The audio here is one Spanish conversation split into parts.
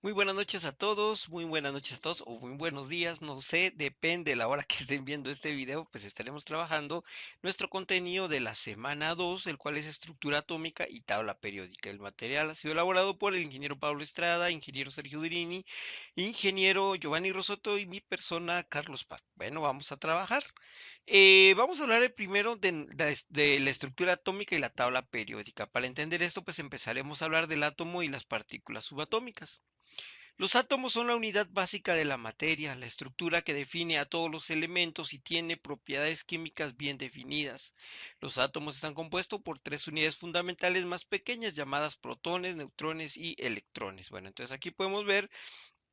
Muy buenas noches a todos, muy buenas noches a todos, o muy buenos días, no sé, depende de la hora que estén viendo este video, pues estaremos trabajando nuestro contenido de la semana 2, el cual es estructura atómica y tabla periódica. El material ha sido elaborado por el ingeniero Pablo Estrada, ingeniero Sergio Durini, ingeniero Giovanni Rosotto y mi persona Carlos Pac. Bueno, vamos a trabajar. Vamos a hablar primero de la estructura atómica y la tabla periódica. Para entender esto, pues empezaremos a hablar del átomo y las partículas subatómicas. Los átomos son la unidad básica de la materia, la estructura que define a todos los elementos y tiene propiedades químicas bien definidas. Los átomos están compuestos por tres unidades fundamentales más pequeñas llamadas protones, neutrones y electrones. Bueno, entonces aquí podemos ver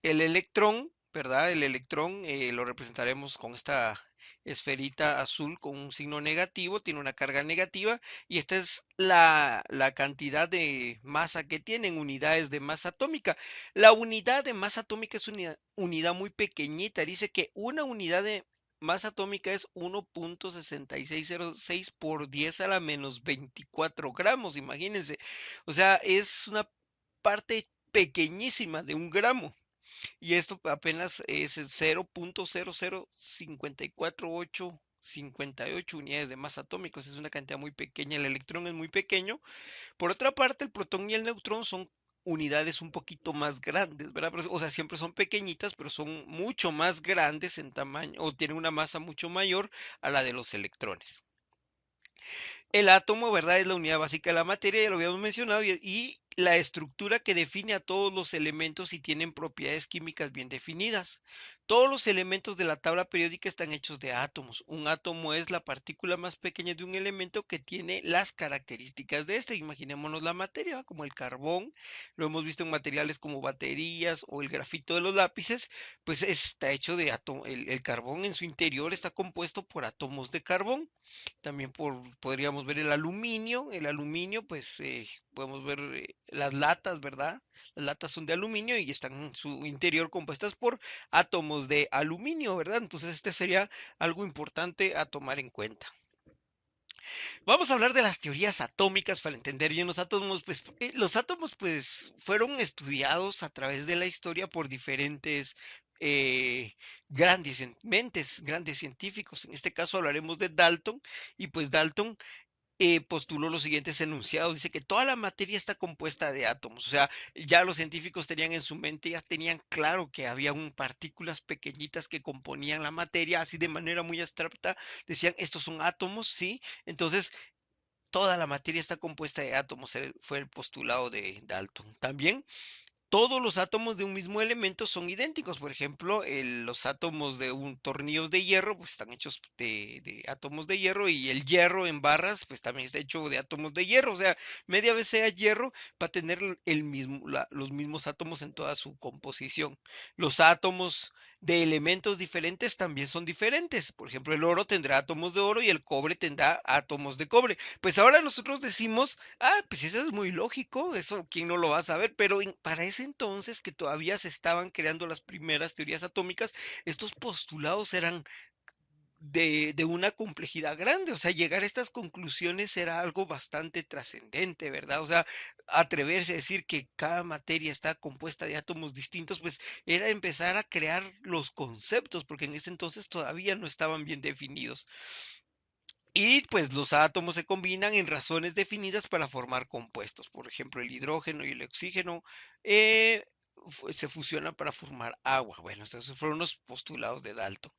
el electrón, ¿verdad? El electrón lo representaremos con esta esferita azul con un signo negativo, tiene una carga negativa y esta es la cantidad de masa que tiene en unidades de masa atómica. La unidad de masa atómica es una unidad muy pequeñita, dice que una unidad de masa atómica es 1.6606 por 10 a la menos 24 gramos, imagínense. O sea, es una parte pequeñísima de un gramo. Y esto apenas es el 0.0054858 unidades de masa atómicos. Es una cantidad muy pequeña. El electrón es muy pequeño. Por otra parte, el protón y el neutrón son unidades un poquito más grandes, ¿verdad? O sea, siempre son pequeñitas, pero son mucho más grandes en tamaño o tienen una masa mucho mayor a la de los electrones. El átomo, ¿verdad? Es la unidad básica de la materia, ya lo habíamos mencionado, y la estructura que define a todos los elementos y tienen propiedades químicas bien definidas. Todos los elementos de la tabla periódica están hechos de átomos. Un átomo es la partícula más pequeña de un elemento que tiene las características de este. Imaginémonos la materia, como el carbón, lo hemos visto en materiales como baterías o el grafito de los lápices, pues está hecho de átomos. El carbón en su interior está compuesto por átomos de carbón. También podríamos ver el aluminio, pues podemos ver las latas, ¿verdad? Las latas son de aluminio y están en su interior compuestas por átomos de aluminio, ¿verdad? Entonces este sería algo importante a tomar en cuenta. Vamos a hablar de las teorías atómicas para entender bien los átomos. Pues los átomos pues fueron estudiados a través de la historia por diferentes grandes mentes, grandes científicos. En este caso hablaremos de Dalton y pues Dalton postuló los siguientes enunciados. Dice que toda la materia está compuesta de átomos. O sea, ya los científicos tenían en su mente, ya tenían claro que había partículas pequeñitas que componían la materia, así de manera muy abstracta. Decían, estos son átomos, ¿sí? Entonces, toda la materia está compuesta de átomos, fue el postulado de Dalton. También todos los átomos de un mismo elemento son idénticos. Por ejemplo, los átomos de un tornillos de hierro pues están hechos de átomos de hierro y el hierro en barras pues también está hecho de átomos de hierro. O sea, media vez sea hierro va a tener los mismos átomos en toda su composición. Los átomos de elementos diferentes también son diferentes. Por ejemplo, el oro tendrá átomos de oro y el cobre tendrá átomos de cobre. Pues ahora nosotros decimos, ah, pues eso es muy lógico, eso quién no lo va a saber, pero para ese entonces que todavía se estaban creando las primeras teorías atómicas, estos postulados eran de una complejidad grande, o sea, llegar a estas conclusiones era algo bastante trascendente, ¿verdad? O sea, atreverse a decir que cada materia está compuesta de átomos distintos, pues era empezar a crear los conceptos, porque en ese entonces todavía no estaban bien definidos. Y pues los átomos se combinan en razones definidas para formar compuestos. Por ejemplo, el hidrógeno y el oxígeno eh, se fusionan para formar agua. Bueno, estos fueron los postulados de Dalton.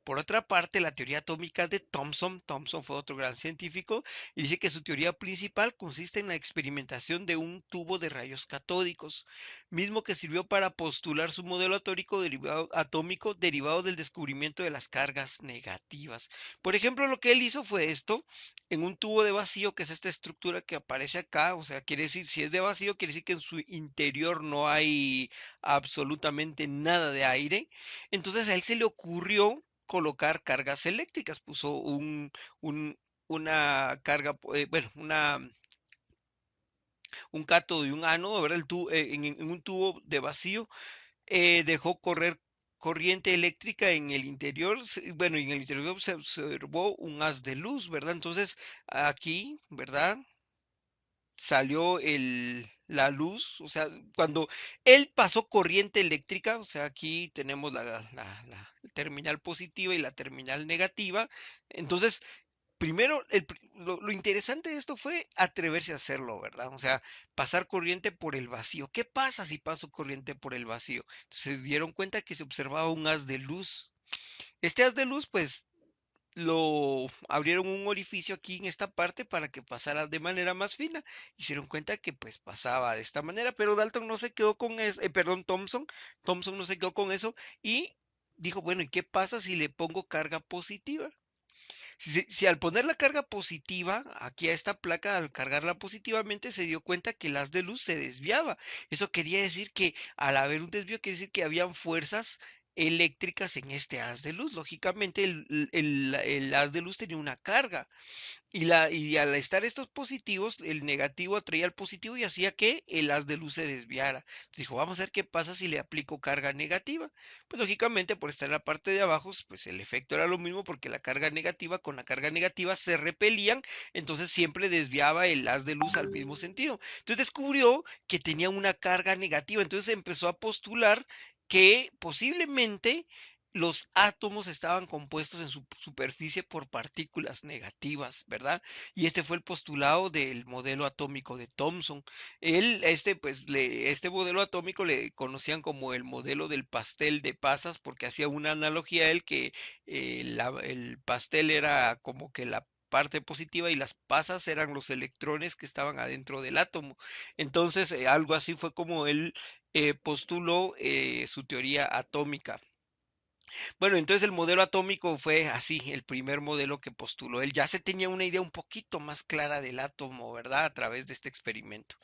Por otra parte, la teoría atómica de Thomson, Thomson fue otro gran científico, y dice que su teoría principal consiste en la experimentación de un tubo de rayos catódicos, mismo que sirvió para postular su modelo atómico derivado del descubrimiento de las cargas negativas. Por ejemplo, lo que él hizo fue esto, en un tubo de vacío, que es esta estructura que aparece acá, o sea, quiere decir, si es de vacío, quiere decir que en su interior no hay absolutamente nada de aire. Entonces a él se le ocurrió colocar cargas eléctricas, puso un, una carga, bueno, un cátodo y un ánodo, ¿verdad? En un tubo de vacío dejó correr corriente eléctrica en el interior, bueno, y en el interior se observó un haz de luz, ¿verdad? Entonces, aquí, ¿verdad? Salió la luz, o sea, cuando él pasó corriente eléctrica, o sea, aquí tenemos la terminal positiva y la terminal negativa, entonces primero, lo interesante de esto fue atreverse a hacerlo, ¿verdad? O sea, pasar corriente por el vacío. ¿Qué pasa si paso corriente por el vacío? Entonces se dieron cuenta que se observaba un haz de luz. Este haz de luz, pues, lo abrieron un orificio aquí en esta parte para que pasara de manera más fina. Y se dieron cuenta que, pues, pasaba de esta manera, pero Dalton no se quedó con eso, perdón, Thomson no se quedó con eso y dijo, bueno, ¿y qué pasa si le pongo carga positiva? Si al poner la carga positiva aquí a esta placa, al cargarla positivamente, se dio cuenta que el haz de luz se desviaba. Eso quería decir que al haber un desvío, quiere decir que habían fuerzas eléctricas en este haz de luz. Lógicamente, el haz de luz tenía una carga. Y al estar estos positivos, el negativo atraía al positivo y hacía que el haz de luz se desviara. Entonces dijo, vamos a ver qué pasa si le aplico carga negativa. Pues lógicamente, por estar en la parte de abajo, pues el efecto era lo mismo porque la carga negativa con la carga negativa se repelían, entonces siempre desviaba el haz de luz al mismo sentido. Entonces descubrió que tenía una carga negativa, entonces empezó a postular que posiblemente los átomos estaban compuestos en su superficie por partículas negativas, ¿verdad? Y este fue el postulado del modelo atómico de Thomson. Este modelo atómico le conocían como el modelo del pastel de pasas, porque hacía una analogía a él que el pastel era como que la parte positiva y las pasas eran los electrones que estaban adentro del átomo. Entonces, algo así fue como él postuló su teoría atómica. Bueno, entonces el modelo atómico fue así, el primer modelo que postuló él. Ya se tenía una idea un poquito más clara del átomo, ¿verdad? A través de este experimento.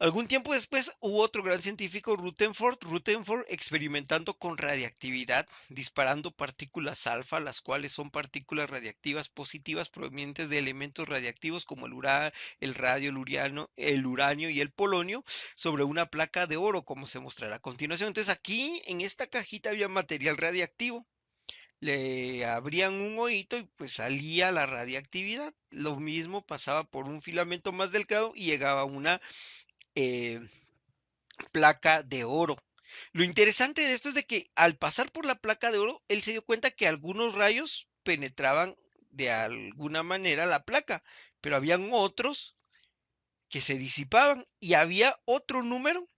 Algún tiempo después hubo otro gran científico, Rutherford experimentando con radiactividad, disparando partículas alfa, las cuales son partículas radiactivas positivas provenientes de elementos radiactivos como el radio, el uranio y el polonio, sobre una placa de oro, como se mostrará a continuación. Entonces aquí en esta cajita había material radiactivo. Le abrían un oído y pues salía la radiactividad. Lo mismo pasaba por un filamento más delgado y llegaba a una eh, placa de oro. Lo interesante de esto es de que al pasar por la placa de oro, él se dio cuenta que algunos rayos penetraban de alguna manera la placa, pero habían otros que se disipaban y había otro número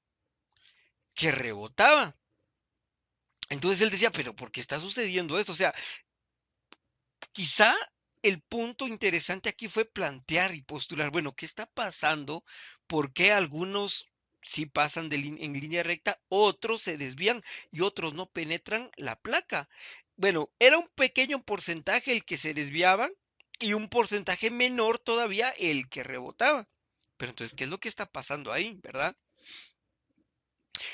que rebotaba. Entonces él decía, pero ¿por qué está sucediendo esto? O sea, quizá el punto interesante aquí fue plantear y postular, bueno, ¿qué está pasando? ¿Por qué algunos sí pasan en línea recta, otros se desvían y otros no penetran la placa? Bueno, era un pequeño porcentaje el que se desviaba y un porcentaje menor todavía el que rebotaba. Pero entonces, ¿qué es lo que está pasando ahí, verdad?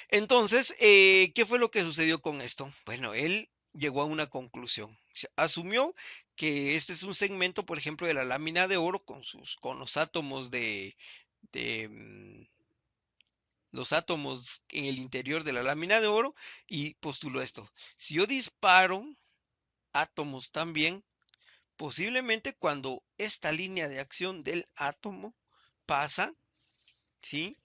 Entonces, ¿qué fue lo que sucedió con esto? Bueno, él llegó a una conclusión. Asumió que este es un segmento, por ejemplo, de la lámina de oro con los átomos de los átomos en el interior de la lámina de oro y postuló esto. Si yo disparo átomos también, posiblemente cuando esta línea de acción del átomo pasa, ¿sí?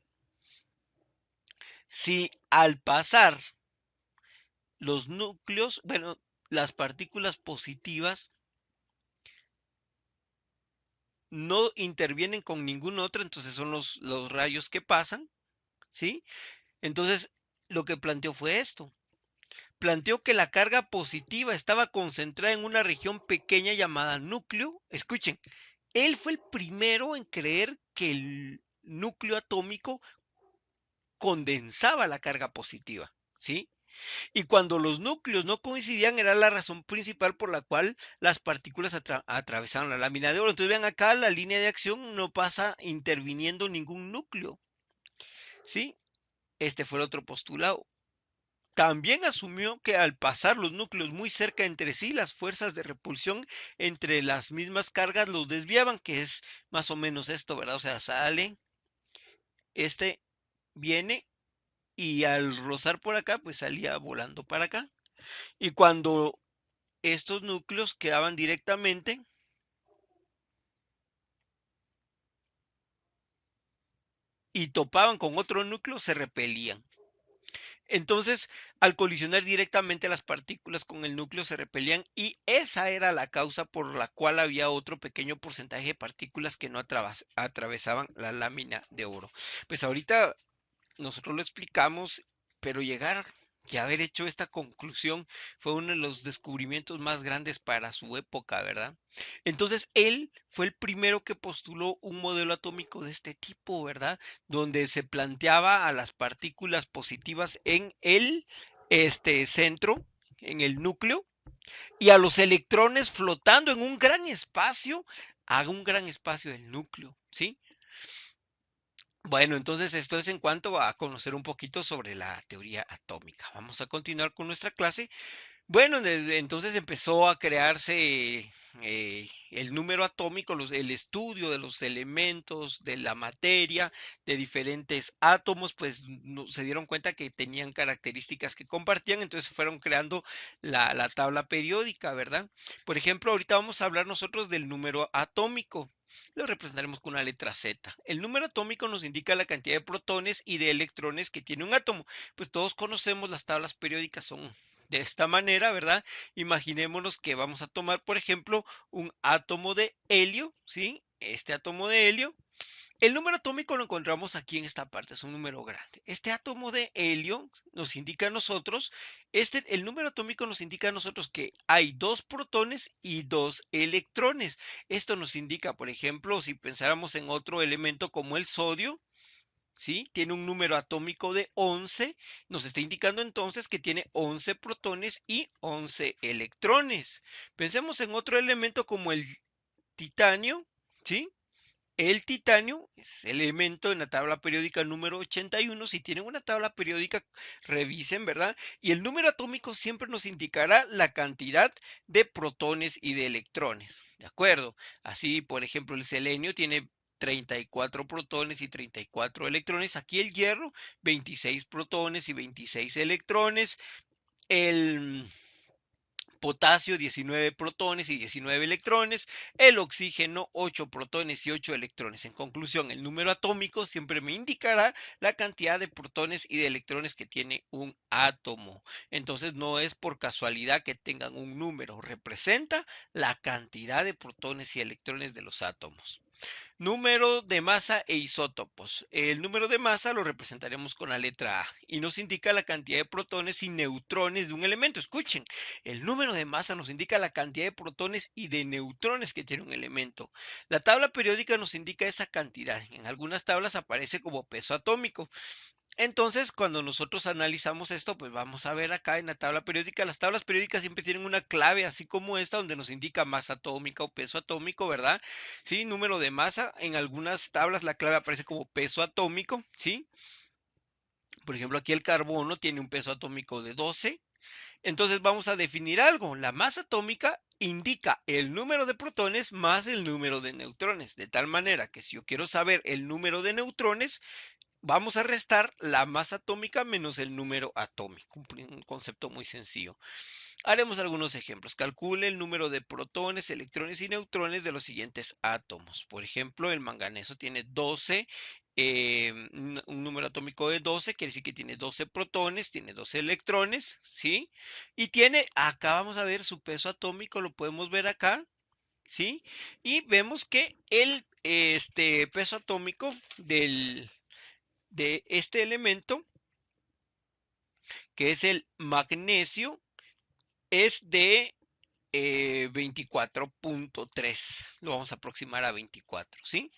Si al pasar los núcleos, bueno, las partículas positivas no intervienen con ningún otro, entonces son los rayos que pasan, ¿sí? Entonces, lo que planteó fue esto. Planteó que la carga positiva estaba concentrada en una región pequeña llamada núcleo. Escuchen, él fue el primero en creer que el núcleo atómico condensaba la carga positiva, ¿sí? Y cuando los núcleos no coincidían era la razón principal por la cual las partículas atravesaron la lámina de oro. Entonces vean acá la línea de acción no pasa interviniendo ningún núcleo. ¿Sí? Este fue el otro postulado. También asumió que al pasar los núcleos muy cerca entre sí, las fuerzas de repulsión entre las mismas cargas los desviaban, que es más o menos esto, ¿verdad? O sea, sale, este viene y al rozar por acá, pues salía volando para acá. Y cuando estos núcleos quedaban directamente y topaban con otro núcleo, se repelían. Entonces, al colisionar directamente las partículas con el núcleo se repelían y esa era la causa por la cual había otro pequeño porcentaje de partículas que no atravesaban la lámina de oro. Pues ahorita nosotros lo explicamos, pero llegar y haber hecho esta conclusión fue uno de los descubrimientos más grandes para su época, ¿verdad? Entonces, él fue el primero que postuló un modelo atómico de este tipo, ¿verdad? Donde se planteaba a las partículas positivas en el centro, en el núcleo, y a los electrones flotando en un gran espacio, a un gran espacio del núcleo, ¿sí? Bueno, entonces esto es en cuanto a conocer un poquito sobre la teoría atómica. Vamos a continuar con nuestra clase. Bueno, desde entonces empezó a crearse el número atómico, el estudio de los elementos, de la materia, de diferentes átomos, pues se dieron cuenta que tenían características que compartían, entonces fueron creando la tabla periódica, ¿verdad? Por ejemplo, ahorita vamos a hablar nosotros del número atómico. Lo representaremos con una letra Z. El número atómico nos indica la cantidad de protones y de electrones que tiene un átomo. Pues todos conocemos las tablas periódicas, son de esta manera, ¿verdad? Imaginémonos que vamos a tomar, por ejemplo, un átomo de helio, ¿sí? Este átomo de helio. El número atómico lo encontramos aquí en esta parte, es un número grande. Este átomo de helio nos indica a nosotros, el número atómico nos indica a nosotros que hay dos protones y dos electrones. Esto nos indica, por ejemplo, si pensáramos en otro elemento como el sodio, ¿sí? Tiene un número atómico de 11, nos está indicando entonces que tiene 11 protones y 11 electrones. Pensemos en otro elemento como el titanio, ¿sí? El titanio es elemento en la tabla periódica número 81. Si tienen una tabla periódica, revisen, ¿verdad? Y el número atómico siempre nos indicará la cantidad de protones y de electrones, ¿de acuerdo? Así, por ejemplo, el selenio tiene 34 protones y 34 electrones. Aquí el hierro, 26 protones y 26 electrones. El potasio 19 protones y 19 electrones, el oxígeno 8 protones y 8 electrones. En conclusión, el número atómico siempre me indicará la cantidad de protones y de electrones que tiene un átomo. Entonces no es por casualidad que tengan un número, representa la cantidad de protones y electrones de los átomos. Número de masa e isótopos. El número de masa lo representaremos con la letra A y nos indica la cantidad de protones y neutrones de un elemento. Escuchen, el número de masa nos indica la cantidad de protones y de neutrones que tiene un elemento. La tabla periódica nos indica esa cantidad. En algunas tablas aparece como peso atómico. Entonces, cuando nosotros analizamos esto, pues vamos a ver acá en la tabla periódica. Las tablas periódicas siempre tienen una clave, así como esta, donde nos indica masa atómica o peso atómico, ¿verdad? Sí, número de masa. En algunas tablas la clave aparece como peso atómico, ¿sí? Por ejemplo, aquí el carbono tiene un peso atómico de 12. Entonces vamos a definir algo. La masa atómica indica el número de protones más el número de neutrones. De tal manera que si yo quiero saber el número de neutrones, vamos a restar la masa atómica menos el número atómico, un concepto muy sencillo. Haremos algunos ejemplos. Calcule el número de protones, electrones y neutrones de los siguientes átomos. Por ejemplo, el manganeso tiene 12, un número atómico de 12, quiere decir que tiene 12 protones, tiene 12 electrones, ¿sí? Y tiene, acá vamos a ver su peso atómico, lo podemos ver acá, ¿sí? Y vemos que el peso atómico de este elemento, que es el magnesio, es de 24.3. Lo vamos a aproximar a 24, ¿sí?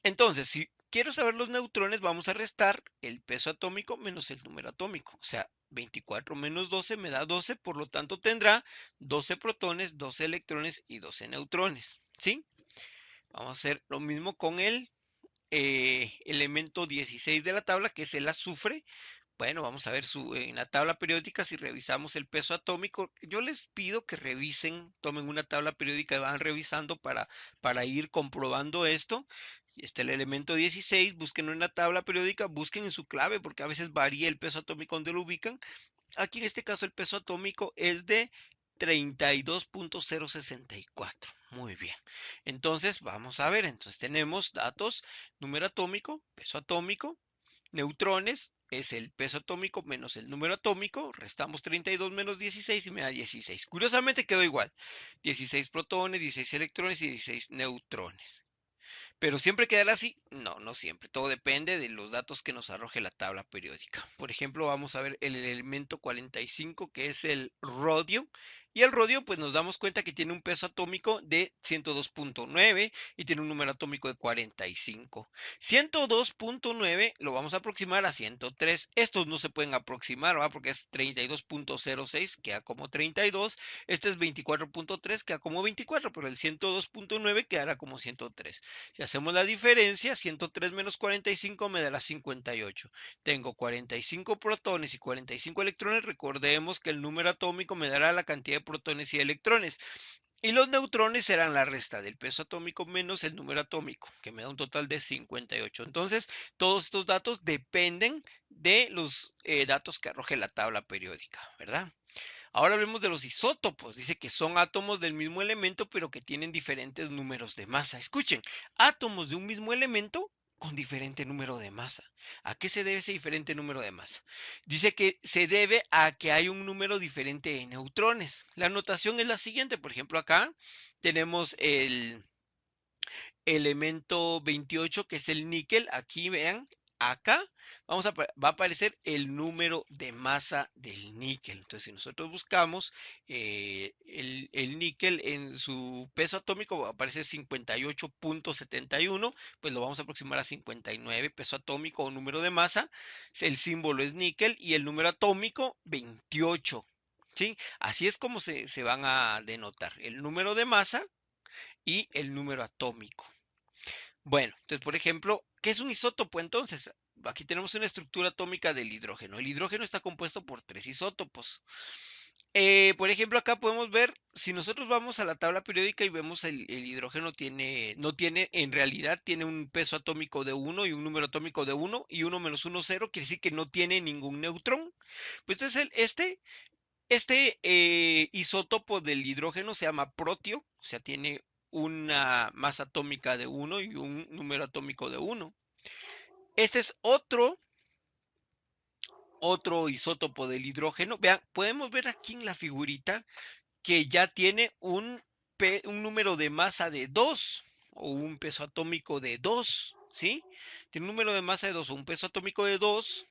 Entonces, si quiero saber los neutrones, vamos a restar el peso atómico menos el número atómico. O sea, 24 menos 12 me da 12, por lo tanto tendrá 12 protones, 12 electrones y 12 neutrones, ¿sí? Vamos a hacer lo mismo con el elemento 16 de la tabla, que es el azufre. Bueno, vamos a ver en la tabla periódica si revisamos el peso atómico. Yo les pido que revisen, tomen una tabla periódica y van revisando para ir comprobando esto. Está el elemento 16, busquen en la tabla periódica, busquen en su clave porque a veces varía el peso atómico donde lo ubican. Aquí en este caso el peso atómico es de 32.064. Muy bien. Entonces, vamos a ver. Entonces, tenemos datos, número atómico, peso atómico, neutrones, es el peso atómico menos el número atómico. Restamos 32 menos 16 y me da 16. Curiosamente quedó igual. 16 protones, 16 electrones y 16 neutrones. Pero siempre quedará así. No, no siempre. Todo depende de los datos que nos arroje la tabla periódica. Por ejemplo, vamos a ver el elemento 45, que es el rodio. Y el rodio, pues nos damos cuenta que tiene un peso atómico de 102.9 y tiene un número atómico de 45. 102.9 lo vamos a aproximar a 103. Estos no se pueden aproximar, ¿verdad? Porque es 32.06, queda como 32. Este es 24.3, queda como 24, pero el 102.9 quedará como 103. Si hacemos la diferencia, 103 menos 45 me dará 58. Tengo 45 protones y 45 electrones. Recordemos que el número atómico me dará la cantidad de protones y electrones. Y los neutrones serán la resta del peso atómico menos el número atómico, que me da un total de 58. Entonces, todos estos datos dependen de los datos que arroje la tabla periódica, ¿verdad? Ahora hablemos de los isótopos. Dice que son átomos del mismo elemento, pero que tienen diferentes números de masa. Escuchen, átomos de un mismo elemento con diferente número de masa. ¿A qué se debe ese diferente número de masa? Dice que se debe a que hay un número diferente de neutrones. La notación es la siguiente. Por ejemplo, acá tenemos el elemento 28, que es el níquel. Aquí vean, acá va a aparecer el número de masa del níquel. Entonces, si nosotros buscamos el níquel en su peso atómico, aparece 58.71, pues lo vamos a aproximar a 59, peso atómico o número de masa. El símbolo es níquel y el número atómico 28. ¿Sí? Así es como se van a denotar el número de masa y el número atómico. Bueno, entonces, por ejemplo, ¿qué es un isótopo entonces? Aquí tenemos una estructura atómica del hidrógeno. El hidrógeno está compuesto por 3 isótopos. Por ejemplo, acá podemos ver, si nosotros vamos a la tabla periódica y vemos el hidrógeno no tiene, en realidad tiene un peso atómico de 1 y un número atómico de 1 y 1 menos 1, 0, quiere decir que no tiene ningún neutrón. Pues entonces este isótopo del hidrógeno se llama protio, o sea, tiene una masa atómica de 1 y un número atómico de 1. Este es otro isótopo del hidrógeno. Vean, podemos ver aquí en la figurita que ya tiene un número de masa de 2 o un peso atómico de 2, ¿sí? Tiene un número de masa de 2 o un peso atómico de 2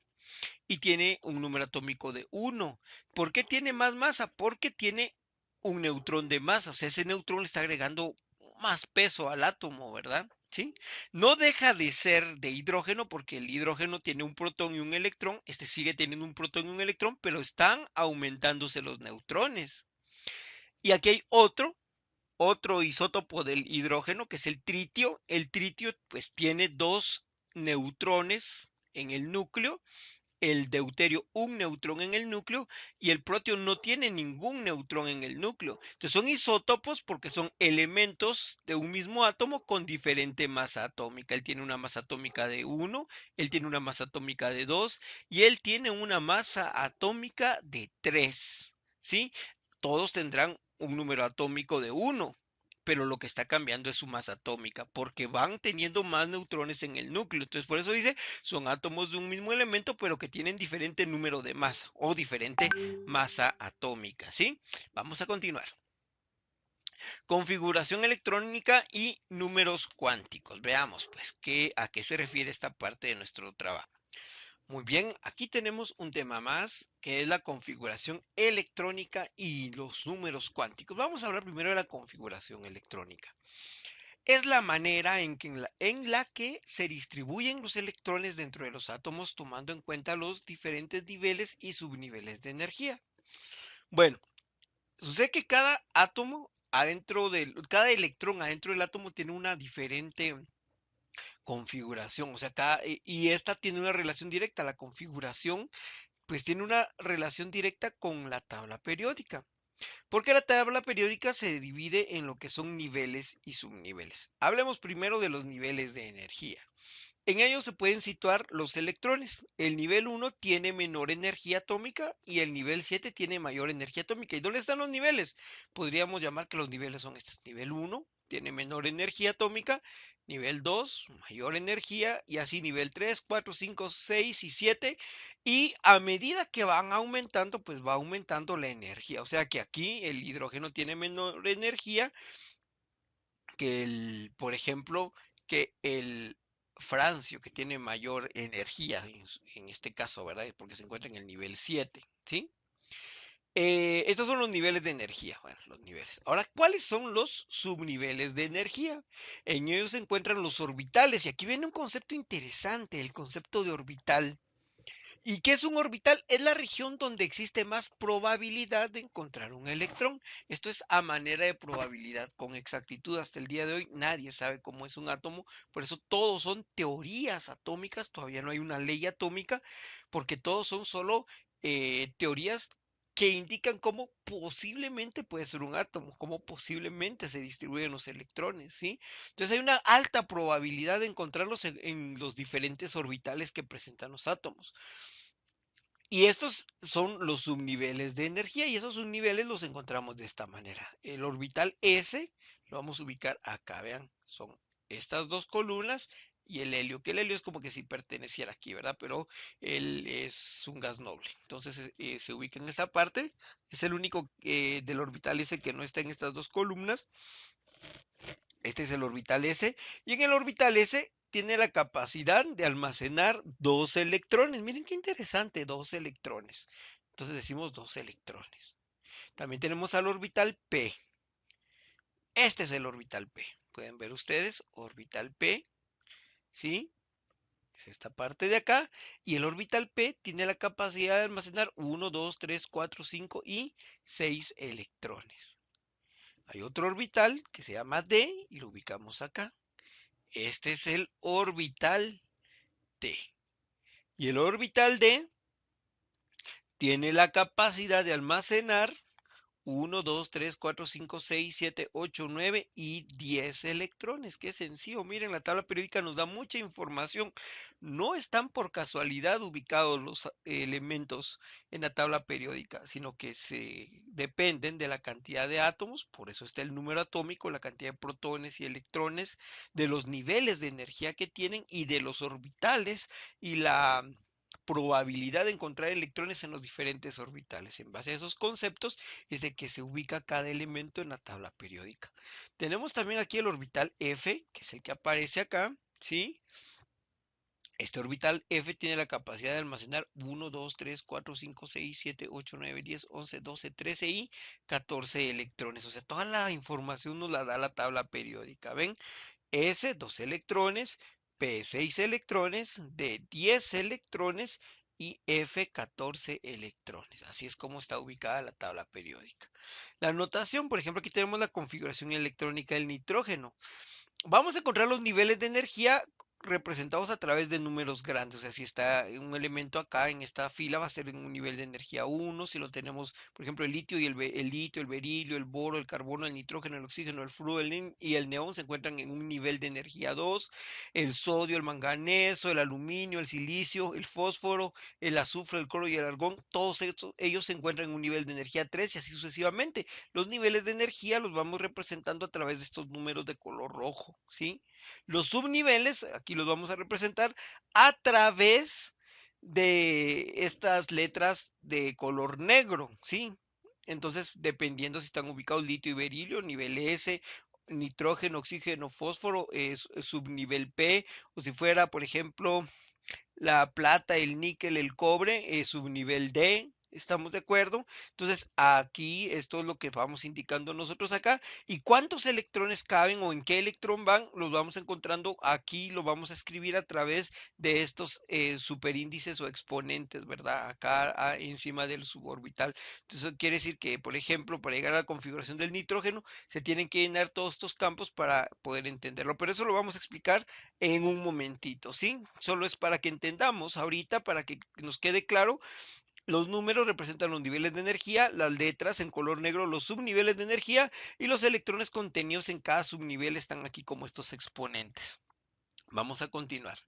y tiene un número atómico de 1. ¿Por qué tiene más masa? Porque tiene un neutrón de masa, o sea, ese neutrón le está agregando más peso al átomo, ¿verdad? ¿Sí? No deja de ser de hidrógeno porque el hidrógeno tiene un protón y un electrón, este sigue teniendo un protón y un electrón, pero están aumentándose los neutrones. Y aquí hay otro isótopo del hidrógeno, que es el tritio. El tritio pues tiene 2 neutrones en el núcleo, el deuterio un neutrón en el núcleo y el protio no tiene ningún neutrón en el núcleo. Entonces son isótopos porque son elementos de un mismo átomo con diferente masa atómica. Él tiene una masa atómica de 1, él tiene una masa atómica de 2 y él tiene una masa atómica de 3. ¿Sí? Todos tendrán un número atómico de 1, pero lo que está cambiando es su masa atómica, porque van teniendo más neutrones en el núcleo. Entonces, por eso dice, son átomos de un mismo elemento, pero que tienen diferente número de masa o diferente masa atómica, ¿sí? Vamos a continuar. Configuración electrónica y números cuánticos. Veamos, pues, a qué se refiere esta parte de nuestro trabajo. Muy bien, aquí tenemos un tema más que es la configuración electrónica y los números cuánticos. Vamos a hablar primero de la configuración electrónica. Es la manera en la que se distribuyen los electrones dentro de los átomos tomando en cuenta los diferentes niveles y subniveles de energía. Bueno, sucede que cada electrón adentro del átomo tiene una diferente configuración, o sea, y esta tiene una relación directa. La configuración pues tiene una relación directa con la tabla periódica, porque la tabla periódica se divide en lo que son niveles y subniveles. Hablemos primero de los niveles de energía. En ellos se pueden situar los electrones. El nivel uno tiene menor energía atómica y el nivel 7 tiene mayor energía atómica. ¿Y dónde están los niveles? Podríamos llamar que los niveles son estos. Nivel uno tiene menor energía atómica, nivel 2 mayor energía y así nivel 3, 4, 5, 6 y 7. Y a medida que van aumentando, pues va aumentando la energía. O sea que aquí el hidrógeno tiene menor energía que por ejemplo, que el francio, que tiene mayor energía, en este caso, ¿verdad? Porque se encuentra en el nivel 7, ¿sí? Estos son los niveles de energía, bueno, los niveles. Ahora, ¿cuáles son los subniveles de energía? En ellos se encuentran los orbitales, y aquí viene un concepto interesante, el concepto de orbital. ¿Y qué es un orbital? Es la región donde existe más probabilidad de encontrar un electrón. Esto es a manera de probabilidad, con exactitud. Hasta el día de hoy nadie sabe cómo es un átomo, por eso todos son teorías atómicas, todavía no hay una ley atómica, porque todos son solo teorías que indican cómo posiblemente puede ser un átomo, cómo posiblemente se distribuyen los electrones, ¿sí? Entonces hay una alta probabilidad de encontrarlos en los diferentes orbitales que presentan los átomos. Y estos son los subniveles de energía y esos subniveles los encontramos de esta manera. El orbital S lo vamos a ubicar acá, vean, son estas dos columnas y el helio, que el helio es como que si perteneciera aquí, ¿verdad? Pero él es un gas noble. Entonces se ubica en esta parte. Es el único del orbital S que no está en estas dos columnas. Este es el orbital S. Y en el orbital S tiene la capacidad de almacenar dos electrones. Miren qué interesante, dos electrones. Entonces decimos dos electrones. También tenemos al orbital P. Este es el orbital P. Pueden ver ustedes, orbital P, ¿sí? Es esta parte de acá. Y el orbital P tiene la capacidad de almacenar 1, 2, 3, 4, 5 y 6 electrones. Hay otro orbital que se llama D y lo ubicamos acá. Este es el orbital T. Y el orbital D tiene la capacidad de almacenar 1, 2, 3, 4, 5, 6, 7, 8, 9 y 10 electrones. Qué sencillo. Miren, la tabla periódica nos da mucha información. No están por casualidad ubicados los elementos en la tabla periódica, sino que se dependen de la cantidad de átomos. Por eso está el número atómico, la cantidad de protones y electrones, de los niveles de energía que tienen y de los orbitales y la probabilidad de encontrar electrones en los diferentes orbitales. En base a esos conceptos es de que se ubica cada elemento en la tabla periódica. Tenemos también aquí el orbital F, que es el que aparece acá, ¿sí? Este orbital F tiene la capacidad de almacenar 1, 2, 3, 4, 5, 6, 7, 8, 9, 10, 11, 12, 13 y 14 electrones. O sea, toda la información nos la da la tabla periódica. ¿Ven? S, 2 electrones, P, 6 electrones, D, 10 electrones y F, 14 electrones. Así es como está ubicada la tabla periódica. La notación, por ejemplo, aquí tenemos la configuración electrónica del nitrógeno. Vamos a encontrar los niveles de energía representados a través de números grandes. O sea, si está un elemento acá en esta fila va a ser en un nivel de energía 1. Si lo tenemos, por ejemplo, el litio y el litio, el berilio, el boro, el carbono, el nitrógeno, el oxígeno, el flúor y el neón se encuentran en un nivel de energía 2. El sodio, el manganeso, el aluminio, el silicio, el fósforo, el azufre, el cloro y el argón, todos ellos se encuentran en un nivel de energía 3 y así sucesivamente. Los niveles de energía los vamos representando a través de estos números de color rojo, ¿sí? Los subniveles, aquí los vamos a representar a través de estas letras de color negro, ¿sí? Entonces, dependiendo si están ubicados litio y berilio, nivel S, nitrógeno, oxígeno, fósforo, es subnivel P, o si fuera, por ejemplo, la plata, el níquel, el cobre, subnivel D, ¿estamos de acuerdo? Entonces, aquí esto es lo que vamos indicando nosotros acá. ¿Y cuántos electrones caben o en qué electrón van? Los vamos encontrando aquí, lo vamos a escribir a través de estos superíndices o exponentes, ¿verdad? Acá encima del suborbital. Entonces, eso quiere decir que, por ejemplo, para llegar a la configuración del nitrógeno, se tienen que llenar todos estos campos para poder entenderlo. Pero eso lo vamos a explicar en un momentito, ¿sí? Solo es para que entendamos ahorita, para que nos quede claro, los números representan los niveles de energía, las letras en color negro los subniveles de energía y los electrones contenidos en cada subnivel están aquí como estos exponentes. Vamos a continuar.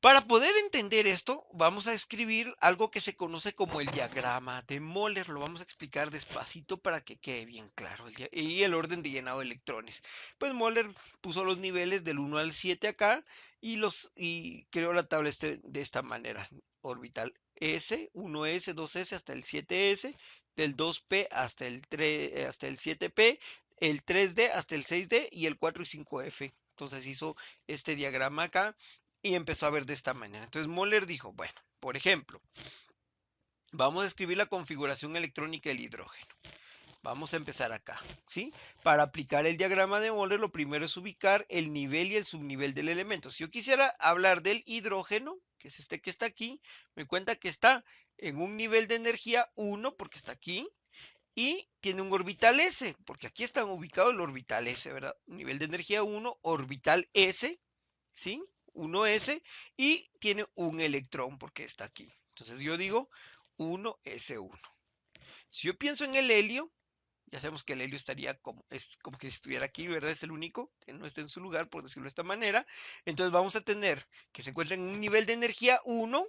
Para poder entender esto, vamos a escribir algo que se conoce como el diagrama de Moller. Lo vamos a explicar despacito para que quede bien claro. Y el orden de llenado de electrones. Pues Moller puso los niveles del 1 al 7 acá y creó la tabla de esta manera. Orbital S, 1S, 2S hasta el 7S, del 2P hasta hasta el 7P, el 3D hasta el 6D y el 4 y 5F. Entonces hizo este diagrama acá y empezó a ver de esta manera. Entonces Moller dijo, bueno, por ejemplo, vamos a escribir la configuración electrónica del hidrógeno. Vamos a empezar acá, ¿sí? Para aplicar el diagrama de Moller, lo primero es ubicar el nivel y el subnivel del elemento. Si yo quisiera hablar del hidrógeno, que es este que está aquí, me cuenta que está en un nivel de energía 1, porque está aquí, y tiene un orbital S, porque aquí está ubicado el orbital S, ¿verdad? Nivel de energía 1, orbital S, ¿sí? 1s y tiene un electrón porque está aquí. Entonces yo digo 1s1. Si yo pienso en el helio, ya sabemos que el helio estaría es como que si estuviera aquí, ¿verdad? Es el único que no está en su lugar, por decirlo de esta manera. Entonces vamos a tener que se encuentra en un nivel de energía 1,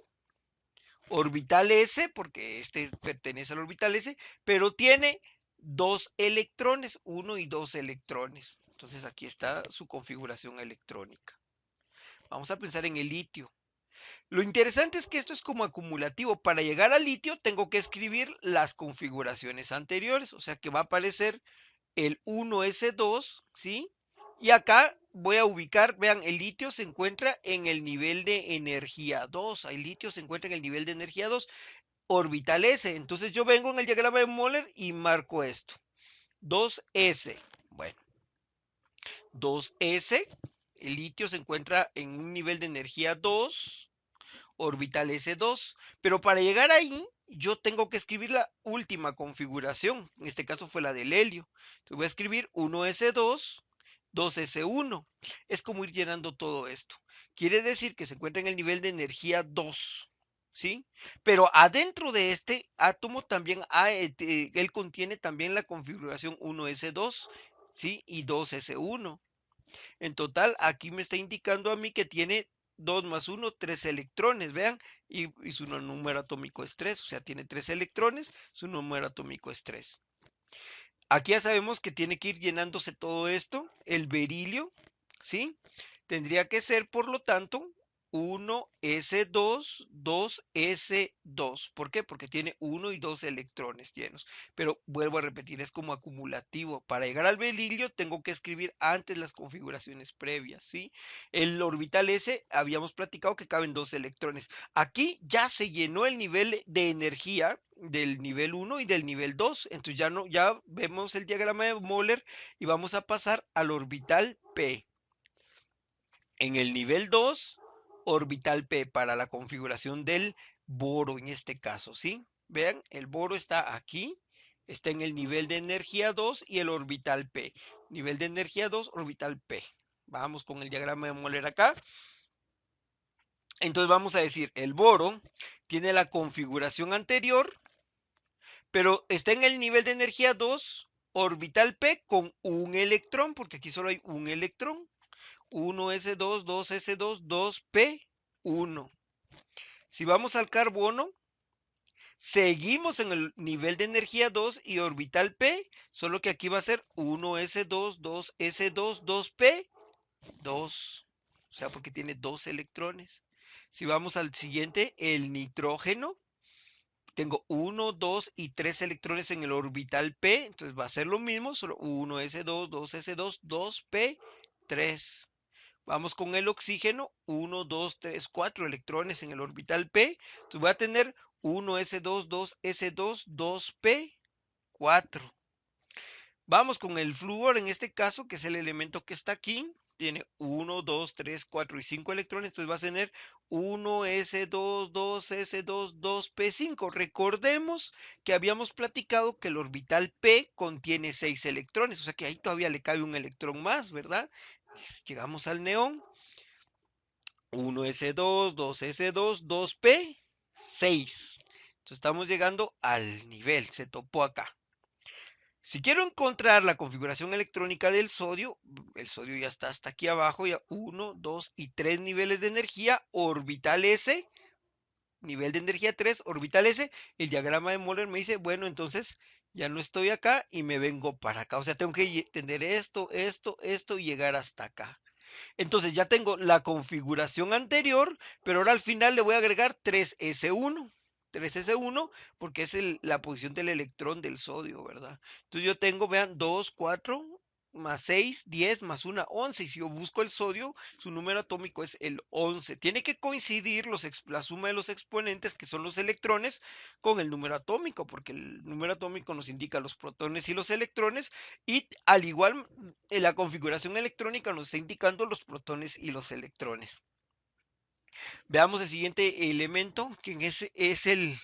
orbital S, porque este pertenece al orbital S, pero tiene dos electrones, 1 y 2 electrones. Entonces aquí está su configuración electrónica. Vamos a pensar en el litio. Lo interesante es que esto es como acumulativo. Para llegar al litio tengo que escribir las configuraciones anteriores, o sea que va a aparecer el 1s2, ¿sí? Y acá voy a ubicar, vean, el litio se encuentra en el nivel de energía 2, el litio se encuentra en el nivel de energía 2, orbital S. Entonces yo vengo en el diagrama de Moller y marco esto, 2s. Bueno, 2s, el litio se encuentra en un nivel de energía 2, orbital S2, pero para llegar ahí yo tengo que escribir la última configuración, en este caso fue la del helio. Entonces voy a escribir 1s2, 2s1. Es como ir llenando todo esto. Quiere decir que se encuentra en el nivel de energía 2, ¿sí? Pero adentro de este átomo también él contiene también la configuración 1s2, ¿sí? Y 2s1. En total, aquí me está indicando a mí que tiene 2 más 1, 3 electrones, vean, y su número atómico es 3, o sea, tiene 3 electrones, su número atómico es 3. Aquí ya sabemos que tiene que ir llenándose todo esto, el berilio, ¿sí? Tendría que ser, por lo tanto, 1s2, 2s2. ¿Por qué? Porque tiene 1 y 2 electrones llenos. Pero vuelvo a repetir, es como acumulativo. Para llegar al berilio tengo que escribir antes las configuraciones previas, ¿sí? El orbital S habíamos platicado que caben 2 electrones. Aquí ya se llenó el nivel de energía del nivel 1 y del nivel 2. Entonces ya vemos el diagrama de Moller y vamos a pasar al orbital P. En el nivel 2, orbital P para la configuración del boro en este caso, ¿sí? Vean, el boro está aquí, está en el nivel de energía 2 y el orbital P. Nivel de energía 2, orbital P. Vamos con el diagrama de Moller acá. Entonces vamos a decir, el boro tiene la configuración anterior, pero está en el nivel de energía 2, orbital P con un electrón, porque aquí solo hay un electrón. 1s2, 2s2, 2p1. Si vamos al carbono, seguimos en el nivel de energía 2 y orbital P, solo que aquí va a ser 1s2, 2s2, 2p, 2. O sea, porque tiene 2 electrones. Si vamos al siguiente, el nitrógeno, tengo 1, 2 y 3 electrones en el orbital P, entonces va a ser lo mismo, solo 1s2, 2s2, 2p, 3. Vamos con el oxígeno, 1, 2, 3, 4 electrones en el orbital P. Entonces voy a tener 1s2, 2s2, 2p, 4. Vamos con el flúor en este caso, que es el elemento que está aquí. Tiene 1, 2, 3, 4 y 5 electrones. Entonces va a tener 1s2, 2s2, 2p5. Recordemos que habíamos platicado que el orbital P contiene 6 electrones. O sea que ahí todavía le cabe un electrón más, ¿verdad? Llegamos al neón. 1s2, 2s2, 2p, 6. Entonces estamos llegando al nivel, se topó acá. Si quiero encontrar la configuración electrónica del sodio, el sodio ya está hasta aquí abajo, ya 1, 2 y 3 niveles de energía, orbital S, nivel de energía 3, orbital S, el diagrama de Moller me dice, bueno, entonces ya no estoy acá y me vengo para acá. O sea, tengo que tener esto, esto y llegar hasta acá. Entonces ya tengo la configuración anterior, pero ahora al final le voy a agregar 3s1. 3s1 porque es la posición del electrón del sodio, ¿verdad? Entonces yo tengo, vean, 2, 4 más 6, 10 más 1, 11. Y si yo busco el sodio, su número atómico es el 11. Tiene que coincidir la suma de los exponentes, que son los electrones, con el número atómico, porque el número atómico nos indica los protones y los electrones, y al igual la configuración electrónica nos está indicando los protones y los electrones. Veamos el siguiente elemento, que es el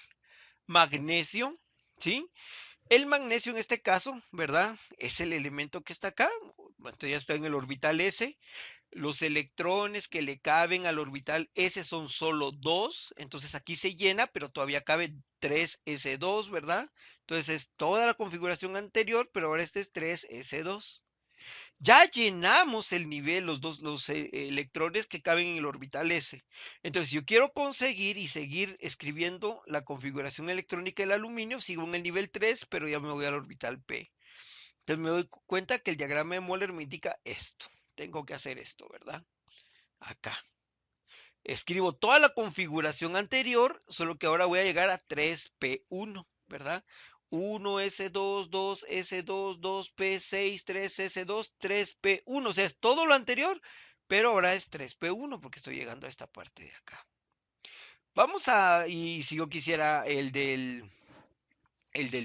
magnesio, ¿sí? El magnesio en este caso, ¿verdad? Es el elemento que está acá, entonces ya está en el orbital S. Los electrones que le caben al orbital S son solo 2, entonces aquí se llena, pero todavía cabe 3s2, ¿verdad? Entonces es toda la configuración anterior, pero ahora este es 3s2. Ya llenamos el nivel, los electrones que caben en el orbital S. Entonces, si yo quiero conseguir y seguir escribiendo la configuración electrónica del aluminio, sigo en el nivel 3, pero ya me voy al orbital P. Entonces me doy cuenta que el diagrama de Moller me indica esto. Tengo que hacer esto, ¿verdad? Acá. Escribo toda la configuración anterior, solo que ahora voy a llegar a 3P1, ¿verdad? 1S2, 2S2, 2P6, 3S2, 3P1. O sea, es todo lo anterior, pero ahora es 3P1 porque estoy llegando a esta parte de acá. Vamos a, y si yo quisiera el del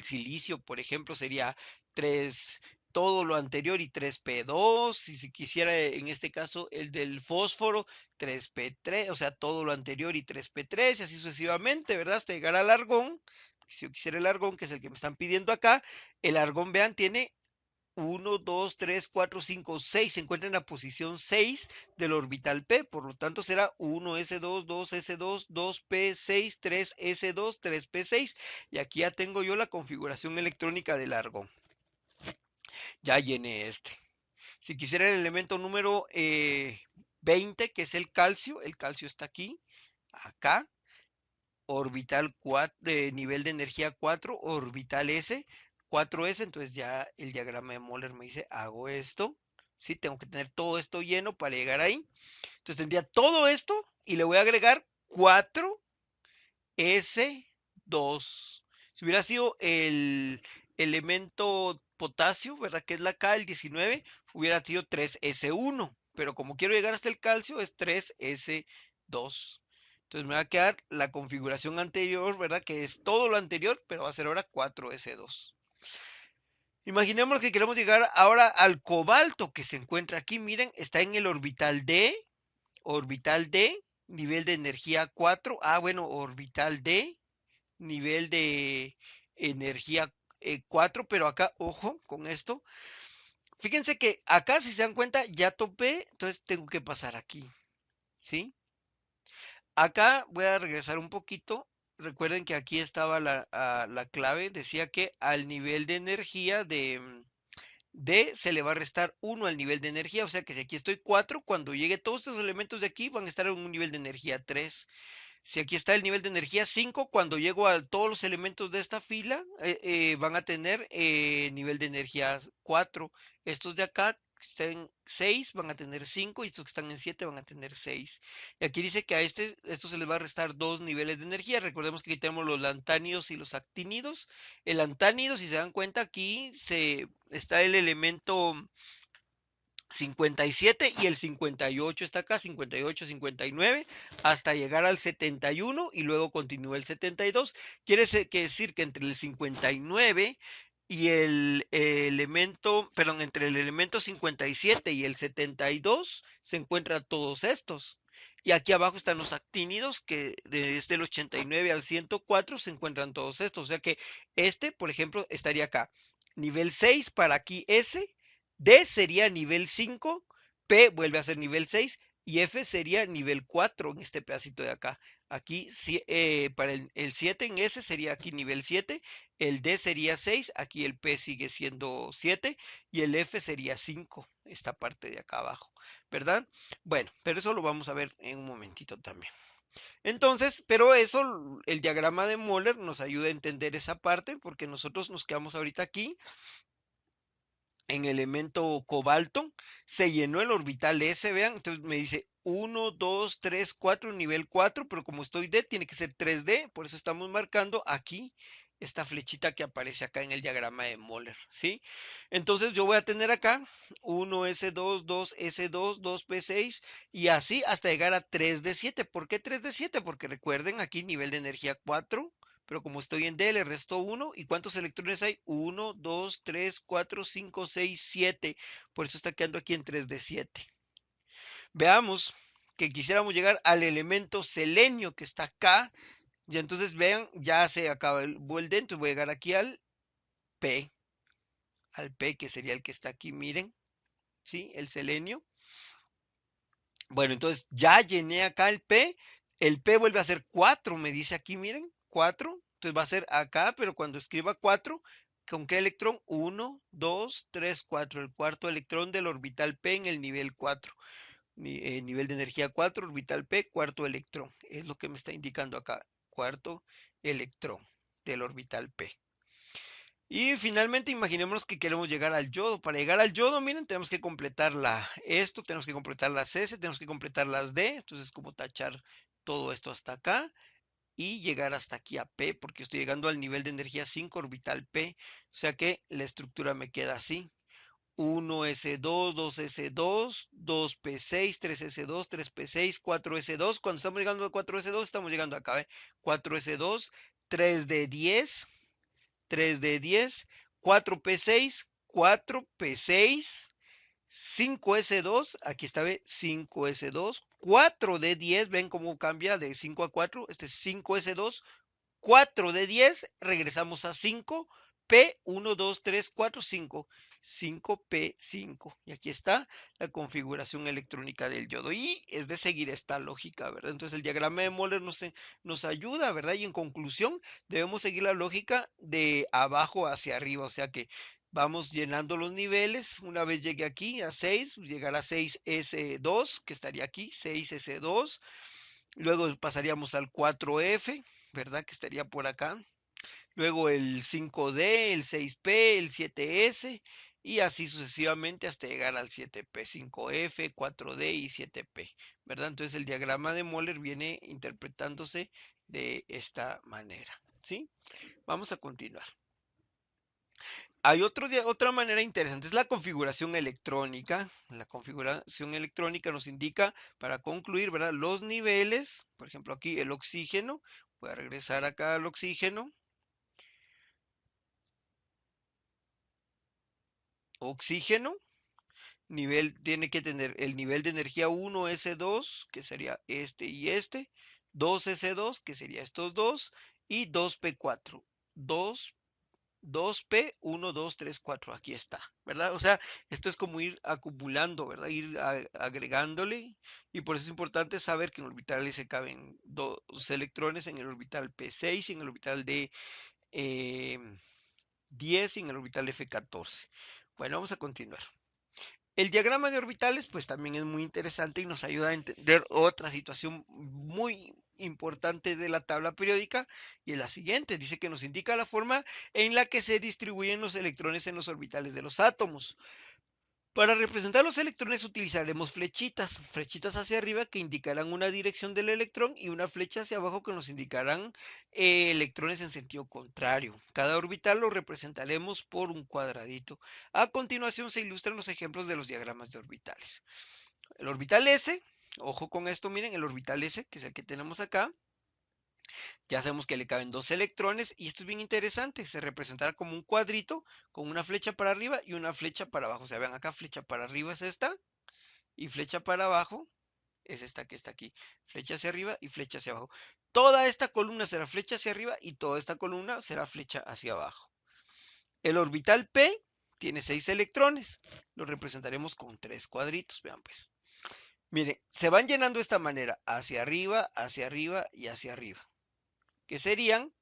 silicio, por ejemplo, sería 3, todo lo anterior y 3P2. Y si quisiera, en este caso, el del fósforo, 3P3, o sea, todo lo anterior y 3P3, y así sucesivamente, ¿verdad? Hasta llegar al argón. Si yo quisiera el argón, que es el que me están pidiendo acá, el argón, vean, tiene 1, 2, 3, 4, 5, 6, se encuentra en la posición 6 del orbital P, por lo tanto será 1s2, 2s2, 2p6, 3s2, 3p6, y aquí ya tengo yo la configuración electrónica del argón. Ya llené este. Si quisiera el elemento número 20, que es el calcio está aquí, acá, orbital 4, nivel de energía 4, orbital S, 4S, entonces ya el diagrama de Moller me dice, hago esto, ¿sí? Tengo que tener todo esto lleno para llegar ahí. Entonces tendría todo esto y le voy a agregar 4S2. Si hubiera sido el elemento potasio, ¿verdad? Que es la K, el 19, hubiera sido 3S1, pero como quiero llegar hasta el calcio es 3S2. Entonces me va a quedar la configuración anterior, ¿verdad? Que es todo lo anterior, pero va a ser ahora 4S2. Imaginemos que queremos llegar ahora al cobalto que se encuentra aquí. Miren, está en el orbital D, nivel de energía 4. Ah, bueno, orbital D, nivel de energía 4, pero acá, ojo con esto. Fíjense que acá, si se dan cuenta, ya topé, entonces tengo que pasar aquí, ¿sí? Acá voy a regresar un poquito. Recuerden que aquí estaba la clave. Decía que al nivel de energía de D se le va a restar 1 al nivel de energía. O sea que si aquí estoy 4, cuando llegue todos estos elementos de aquí van a estar en un nivel de energía 3. Si aquí está el nivel de energía 5, cuando llego a todos los elementos de esta fila, van a tener nivel de energía 4. Estos de acá que están en 6 van a tener 5 y estos que están en 7 van a tener 6. Y aquí dice que a esto se les va a restar 2 niveles de energía. Recordemos que aquí tenemos los lantánidos y los actínidos. El antánido, si se dan cuenta, aquí está el elemento 57 y el 58 está acá, 58, 59, hasta llegar al 71 y luego continúa el 72. Quiere decir que entre el 59 y el elemento, perdón, entre el elemento 57 y el 72 se encuentran todos estos. Y aquí abajo están los actínidos, que desde el 89 al 104 se encuentran todos estos. O sea que este, por ejemplo, estaría acá. Nivel 6 para aquí S, D sería nivel 5, P vuelve a ser nivel 6 y F sería nivel 4 en este pedacito de acá. Aquí para el 7 en S sería aquí nivel 7, el D sería 6, aquí el P sigue siendo 7 y el F sería 5, esta parte de acá abajo, ¿verdad? Bueno, pero eso lo vamos a ver en un momentito también. Entonces, pero eso, el diagrama de Moller nos ayuda a entender esa parte porque nosotros nos quedamos ahorita aquí en elemento cobalto, se llenó el orbital S, vean, entonces me dice 1, 2, 3, 4, nivel 4, pero como estoy D, tiene que ser 3D, por eso estamos marcando aquí esta flechita que aparece acá en el diagrama de Moller, ¿sí? Entonces yo voy a tener acá 1S2, 2S2, 2P6 y así hasta llegar a 3D7. ¿Por qué 3D7? Porque recuerden aquí nivel de energía 4, pero como estoy en D, le resto 1. ¿Y cuántos electrones hay? 1, 2, 3, 4, 5, 6, 7. Por eso está quedando aquí en 3D7. Veamos que quisiéramos llegar al elemento selenio que está acá. Y entonces vean, ya se acaba el D, entonces voy a llegar aquí P, al P que sería el que está aquí, miren, ¿sí? El selenio. Bueno, entonces ya llené acá el P vuelve a ser 4, me dice aquí, miren, 4, entonces va a ser acá, pero cuando escriba 4, ¿con qué electrón? 1, 2, 3, 4, el cuarto electrón del orbital P en el nivel 4, nivel de energía 4, orbital P, cuarto electrón, es lo que me está indicando acá, cuarto electrón del orbital P. Y finalmente imaginémonos que queremos llegar al yodo. Para llegar al yodo, miren, tenemos que completar esto, tenemos que completar las S, tenemos que completar las D. Entonces, como tachar todo esto hasta acá y llegar hasta aquí a P, porque estoy llegando al nivel de energía 5 orbital P. O sea que la estructura me queda así. 1S2, 2S2, 2P6, 3S2, 3P6, 4S2. Cuando estamos llegando a 4S2, estamos llegando acá, 4S2, 3D10. 3 de 10, 4P6, 4P6, 5S2, aquí está, ¿ve? 5S2, 4 de 10, ven cómo cambia de 5 a 4, este es 5S2, 4 de 10, regresamos a 5, P, 1, 2, 3, 4, 5, 5P5. Y aquí está la configuración electrónica del yodo. Y es de seguir esta lógica, ¿verdad? Entonces el diagrama de Moller nos ayuda, ¿verdad? Y en conclusión, debemos seguir la lógica de abajo hacia arriba, o sea que vamos llenando los niveles. Una vez llegue aquí a 6, llegar a 6S2, que estaría aquí, 6S2. Luego pasaríamos al 4F, ¿verdad? Que estaría por acá. Luego el 5D, el 6P, el 7S y así sucesivamente hasta llegar al 7P, 5F, 4D y 7P, ¿verdad? Entonces el diagrama de Moller viene interpretándose de esta manera, ¿sí? Vamos a continuar. Hay otra manera interesante, es la configuración electrónica. La configuración electrónica nos indica, para concluir, ¿verdad? Los niveles, por ejemplo aquí el oxígeno, voy a regresar acá al oxígeno. Oxígeno, tiene que tener el nivel de energía 1S2, que sería este y este, 2S2, que sería estos dos, y 2P4, 2 2P, 1, 2, 3, 4, aquí está, ¿verdad? O sea, esto es como ir acumulando, ¿verdad? Ir agregándole, y por eso es importante saber que en el orbital S caben dos electrones, en el orbital P6 y en el orbital D 10 y en el orbital F14. Bueno, vamos a continuar. El diagrama de orbitales, pues también es muy interesante y nos ayuda a entender otra situación muy importante de la tabla periódica, y es la siguiente. Dice que nos indica la forma en la que se distribuyen los electrones en los orbitales de los átomos. Para representar los electrones utilizaremos flechitas, flechitas hacia arriba que indicarán una dirección del electrón y una flecha hacia abajo que nos indicarán electrones en sentido contrario. Cada orbital lo representaremos por un cuadradito. A continuación se ilustran los ejemplos de los diagramas de orbitales. El orbital S, ojo con esto, miren, el orbital S, que es el que tenemos acá, ya sabemos que le caben dos electrones y esto es bien interesante, se representará como un cuadrito con una flecha para arriba y una flecha para abajo. O sea, vean acá, flecha para arriba es esta y flecha para abajo es esta que está aquí. Flecha hacia arriba y flecha hacia abajo. Toda esta columna será flecha hacia arriba y toda esta columna será flecha hacia abajo. El orbital P tiene 6 electrones. Lo representaremos con 3 cuadritos, vean pues. Miren, se van llenando de esta manera, hacia arriba y hacia arriba, que serían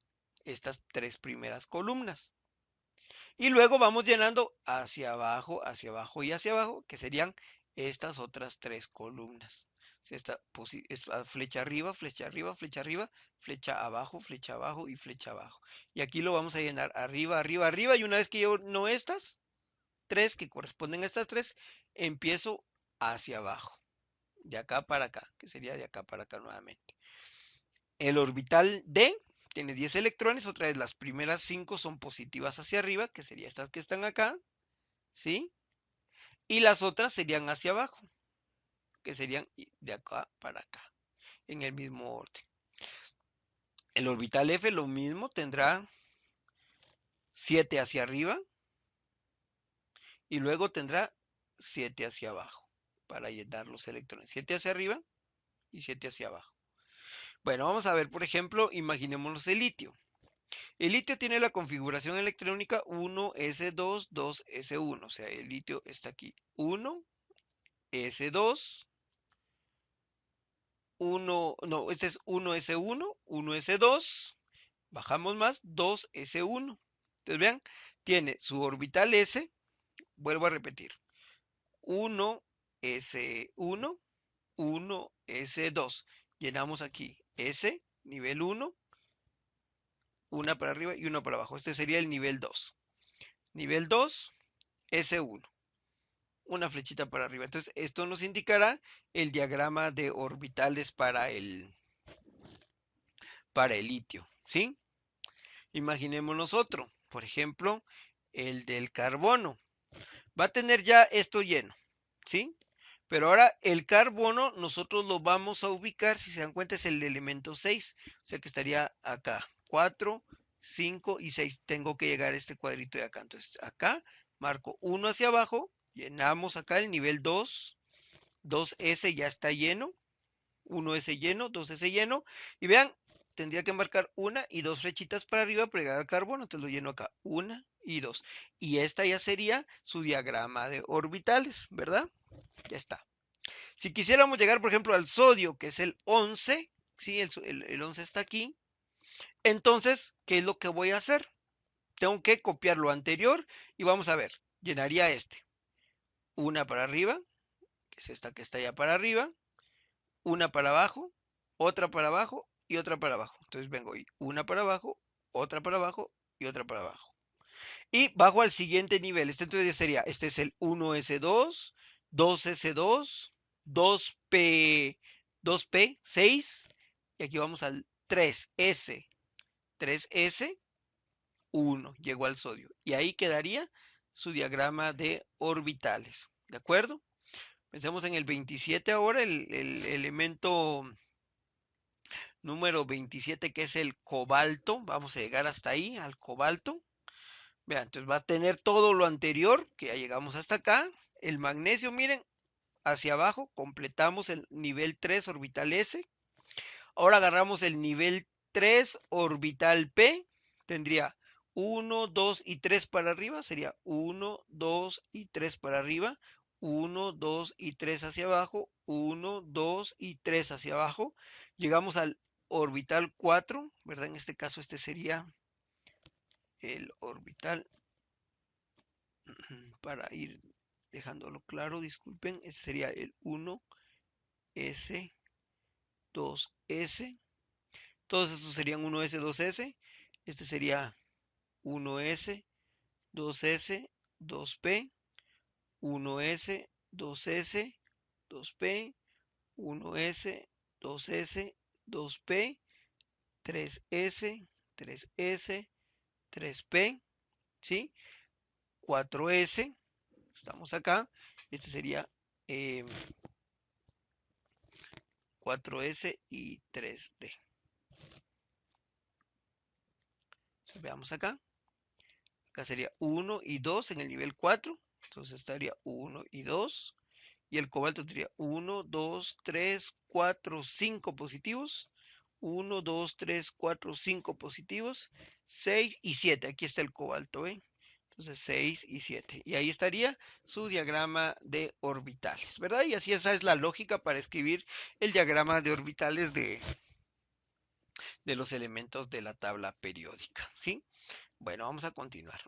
estas tres primeras columnas. Y luego vamos llenando hacia abajo y hacia abajo, que serían estas otras tres columnas. Esta es flecha arriba, flecha arriba, flecha arriba, flecha abajo y flecha abajo. Y aquí lo vamos a llenar arriba, arriba, arriba. Y una vez que yo no estas tres que corresponden a estas tres, empiezo hacia abajo, de acá para acá, que sería de acá para acá nuevamente. El orbital D tiene 10 electrones, otra vez las primeras 5 son positivas hacia arriba, que serían estas que están acá, ¿sí? Y las otras serían hacia abajo, que serían de acá para acá, en el mismo orden. El orbital F lo mismo, tendrá 7 hacia arriba y luego tendrá 7 hacia abajo para llenar los electrones. 7 hacia arriba y 7 hacia abajo. Bueno, vamos a ver, por ejemplo, imaginémonos el litio. El litio tiene la configuración electrónica 1s2, 2s1, o sea, el litio está aquí 1s2, 1, no, este es 1s1, 1s2, bajamos más, 2s1. Entonces vean, tiene su orbital s, vuelvo a repetir, 1s1, 1s2. Llenamos aquí s, nivel 1, una para arriba y una para abajo. Este sería el nivel 2. Nivel 2, S1. Una flechita para arriba. Entonces, esto nos indicará el diagrama de orbitales para el litio, ¿sí? Imaginémonos otro. Por ejemplo, el del carbono. Va a tener ya esto lleno, ¿sí? Pero ahora el carbono nosotros lo vamos a ubicar, si se dan cuenta, es el elemento 6. O sea que estaría acá. 4, 5 y 6. Tengo que llegar a este cuadrito de acá. Entonces, acá marco 1 hacia abajo. Llenamos acá el nivel 2. 2S ya está lleno. 1S lleno, 2S lleno. Y vean, tendría que marcar una y dos flechitas para arriba para llegar al carbono. Entonces lo lleno acá. Una y dos. Y esta ya sería su diagrama de orbitales, ¿verdad? Ya está. Si quisiéramos llegar, por ejemplo, al sodio, que es el 11, ¿sí? El 11 está aquí. Entonces, ¿qué es lo que voy a hacer? Tengo que copiar lo anterior y vamos a ver. Llenaría este. Una para arriba, que es esta que está allá para arriba. Una para abajo, otra para abajo y otra para abajo. Entonces vengo y una para abajo, otra para abajo y otra para abajo. Y bajo al siguiente nivel. Este entonces sería, este es el 1S2, 2S2, 2P, 2P, 6. Y aquí vamos al 3S, 3S, 1. Llegó al sodio. Y ahí quedaría su diagrama de orbitales. ¿De acuerdo? Pensemos en el 27 ahora, el elemento número 27 que es el cobalto. Vamos a llegar hasta ahí, al cobalto. Vean, entonces va a tener todo lo anterior, que ya llegamos hasta acá. El magnesio, miren, hacia abajo, completamos el nivel 3 orbital S. Ahora agarramos el nivel 3 orbital P. Tendría 1, 2 y 3 para arriba. Sería 1, 2 y 3 para arriba. 1, 2 y 3 hacia abajo. 1, 2 y 3 hacia abajo. Llegamos al orbital 4, ¿verdad? En este caso este sería el orbital, para ir dejándolo claro, disculpen, este sería el 1S, 2S, todos estos serían 1S, 2S, este sería 1S, 2S, 2P, 1S, 2S, 2P, 1S, 2S, 2P, 3S, 3S, 3P, ¿sí? 4S, estamos acá, este sería 4S y 3D. Entonces, veamos acá. Acá sería 1 y 2 en el nivel 4. Entonces estaría 1 y 2. Y el cobalto tendría 1, 2, 3, 4, 5 positivos. 1, 2, 3, 4, 5 positivos. 6 y 7. Aquí está el cobalto, ¿ven? Entonces 6 y 7. Y ahí estaría su diagrama de orbitales, ¿verdad? Y así esa es la lógica para escribir el diagrama de orbitales de los elementos de la tabla periódica, ¿sí? Bueno, vamos a continuar.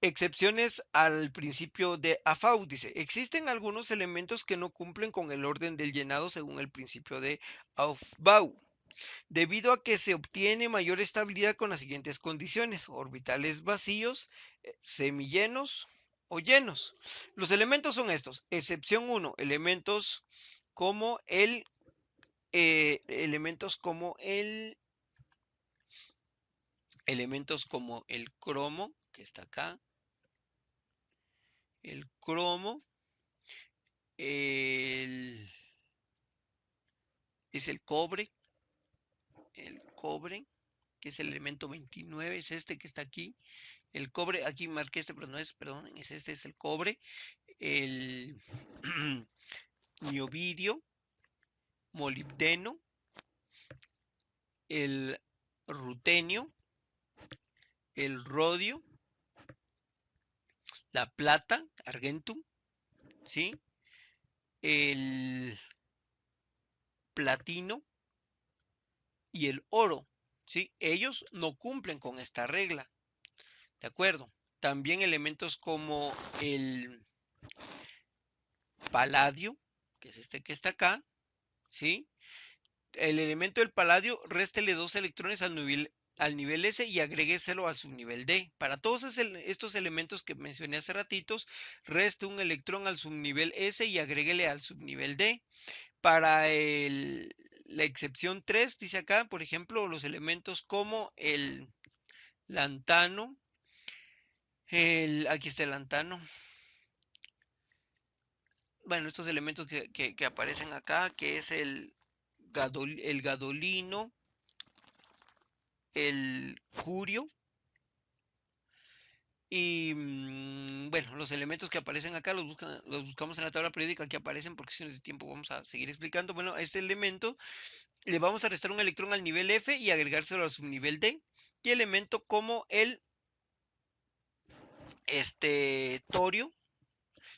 Excepciones al principio de Afau. Dice, existen algunos elementos que no cumplen con el orden del llenado según el principio de Aufbau, debido a que se obtiene mayor estabilidad con las siguientes condiciones: orbitales vacíos, semillenos o llenos. Los elementos son estos. Excepción 1, elementos como el cromo, que está acá, el cromo, el, es el cobre, que es el elemento 29, es este que está aquí. El cobre, aquí marqué este, pero no es, perdón, este es el cobre. El niobidio, molibdeno, el rutenio, el rodio, la plata, argentum, ¿sí? El platino y el oro, ¿sí? Ellos no cumplen con esta regla, ¿de acuerdo? También elementos como el paladio, que es este que está acá, ¿sí? El elemento del paladio, réstele 2 electrones al nivel S y agrégueselo al subnivel D. Para todos estos elementos que mencioné hace ratitos, reste un electrón al subnivel S y agréguele al subnivel D. Para la excepción 3, dice acá, por ejemplo, los elementos como el lantano, aquí está el lantano. Bueno, estos elementos que aparecen acá, que es el gadolino, el curio y bueno, los elementos que aparecen acá los buscamos en la tabla periódica que aparecen, porque si no es tiempo vamos a seguir explicando. Bueno, a este elemento le vamos a restar un electrón al nivel F y agregárselo al subnivel D. Y elemento como el torio,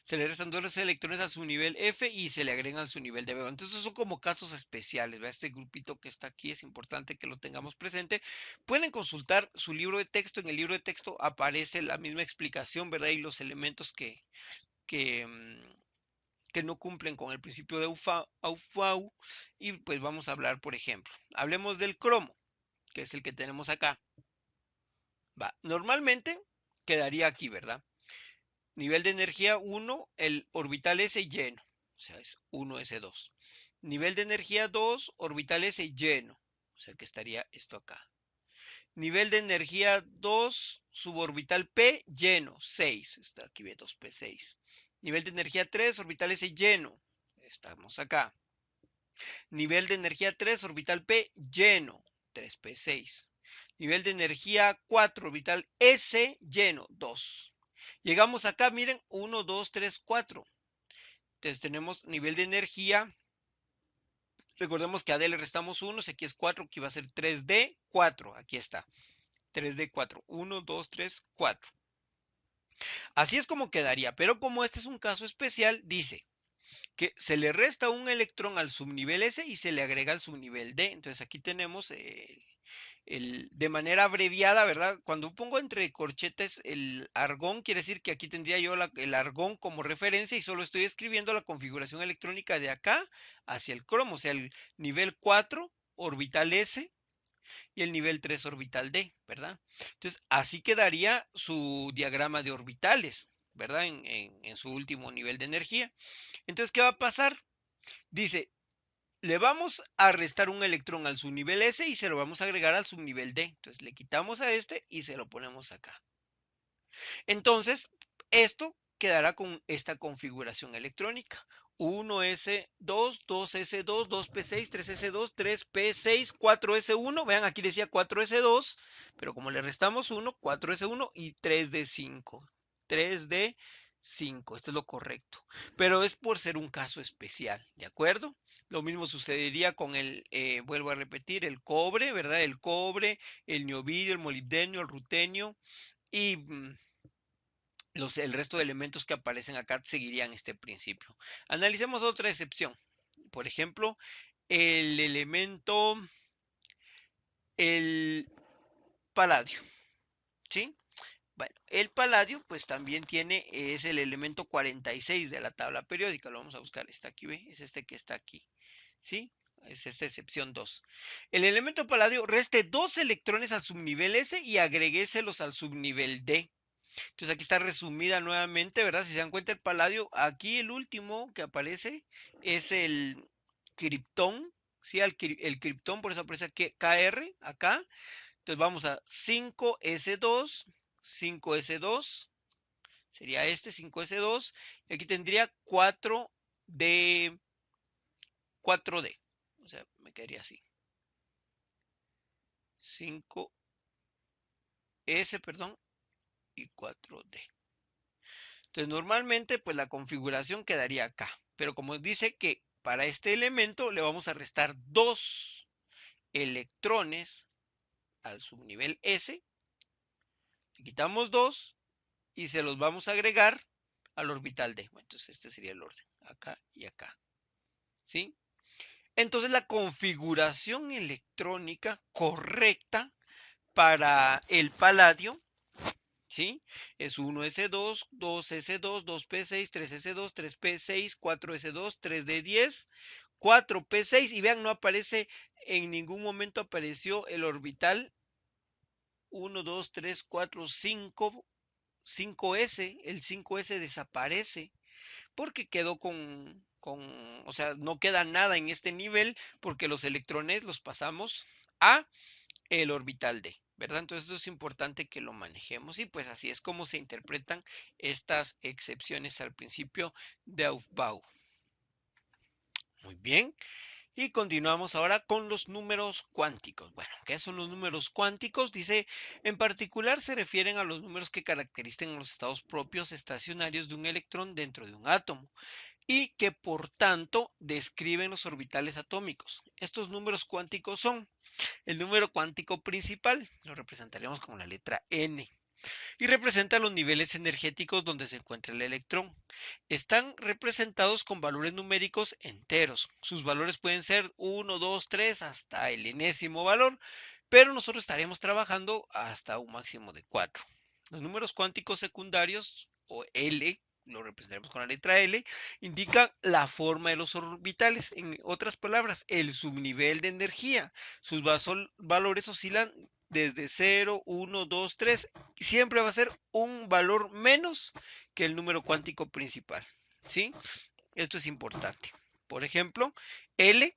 se le restan 2 electrones a su nivel F y se le agregan a su nivel de B. Entonces son como casos especiales, ¿verdad? Este grupito que está aquí es importante que lo tengamos presente. Pueden consultar su libro de texto. En el libro de texto aparece la misma explicación, ¿verdad? Y los elementos que, que no cumplen con el principio de Aufbau. Y pues vamos a hablar, por ejemplo, hablemos del cromo, que es el que tenemos acá. Va, normalmente quedaría aquí, ¿verdad? Nivel de energía 1, el orbital S lleno, o sea, es 1s2. Nivel de energía 2, orbital S lleno, o sea que estaría esto acá. Nivel de energía 2, suborbital P lleno, 6, está aquí, ve 2p6. Nivel de energía 3, orbital S lleno, estamos acá. Nivel de energía 3, orbital P lleno, 3p6. Nivel de energía 4, orbital S lleno, 2. Llegamos acá, miren, 1, 2, 3, 4. Entonces tenemos nivel de energía. Recordemos que a D le restamos 1, aquí es 4, aquí va a ser 3D, 4. Aquí está. 3D, 4. 1, 2, 3, 4. Así es como quedaría, pero como este es un caso especial, dice que se le resta un electrón al subnivel S y se le agrega al subnivel D. Entonces aquí tenemos de manera abreviada, ¿verdad? Cuando pongo entre corchetes el argón, quiere decir que aquí tendría yo el argón como referencia y solo estoy escribiendo la configuración electrónica de acá hacia el cromo, o sea, el nivel 4 orbital S y el nivel 3 orbital D, ¿verdad? Entonces, así quedaría su diagrama de orbitales, ¿verdad? En su último nivel de energía. Entonces, ¿qué va a pasar? Dice, le vamos a restar un electrón al subnivel S y se lo vamos a agregar al subnivel D. Entonces le quitamos a este y se lo ponemos acá. Entonces, esto quedará con esta configuración electrónica. 1s2, 2s2, 2p6, 3s2, 3p6, 4s1. Vean, aquí decía 4s2, pero como le restamos 1, 4s1 y 3d5. 3d5, esto es lo correcto. Pero es por ser un caso especial, ¿de acuerdo? Lo mismo sucedería con vuelvo a repetir, el cobre, ¿verdad? El cobre, el niobidio, el molibdenio, el rutenio, y el resto de elementos que aparecen acá seguirían este principio. Analicemos otra excepción. Por ejemplo, el elemento, el paladio, ¿sí? Bueno, el paladio pues también es el elemento 46 de la tabla periódica. Lo vamos a buscar, está aquí, ¿ve? Es este que está aquí, ¿sí? Es esta excepción 2. El elemento paladio reste 2 electrones al subnivel S y agreguéselos al subnivel D. Entonces aquí está resumida nuevamente, ¿verdad? Si se dan cuenta el paladio, aquí el último que aparece es el criptón, ¿sí? El criptón, por eso aparece aquí KR acá. Entonces vamos a 5S2, 5S2, sería este 5S2, y aquí tendría 4D, 4D, o sea, me quedaría así. 5S, perdón, y 4D. Entonces normalmente pues la configuración quedaría acá, pero como dice que para este elemento le vamos a restar 2 electrones al subnivel S, le quitamos 2 y se los vamos a agregar al orbital D. Bueno, entonces este sería el orden, acá y acá, ¿sí? Entonces la configuración electrónica correcta para el paladio, ¿sí? Es 1S2, 2S2, 2P6, 3S2, 3P6, 4S2, 3D10, 4P6 y vean, no aparece, en ningún momento apareció el orbital 1, 2, 3, 4, 5, 5S, el 5S desaparece porque quedó o sea, no queda nada en este nivel porque los electrones los pasamos a el orbital D, ¿verdad? Entonces esto es importante que lo manejemos y pues así es como se interpretan estas excepciones al principio de Aufbau. Muy bien. Y continuamos ahora con los números cuánticos. Bueno, ¿qué son los números cuánticos? Dice, en particular se refieren a los números que caracterizan los estados propios estacionarios de un electrón dentro de un átomo y que por tanto describen los orbitales atómicos. Estos números cuánticos son el número cuántico principal, lo representaremos con la letra N, y representa los niveles energéticos donde se encuentra el electrón. Están representados con valores numéricos enteros. Sus valores pueden ser 1, 2, 3 hasta el enésimo valor, pero nosotros estaremos trabajando hasta un máximo de 4. Los números cuánticos secundarios, o L, lo representaremos con la letra L, indican la forma de los orbitales. En otras palabras, el subnivel de energía. Sus valores oscilan desde 0, 1, 2, 3. Siempre va a ser un valor menos que el número cuántico principal, ¿sí? Esto es importante. Por ejemplo, L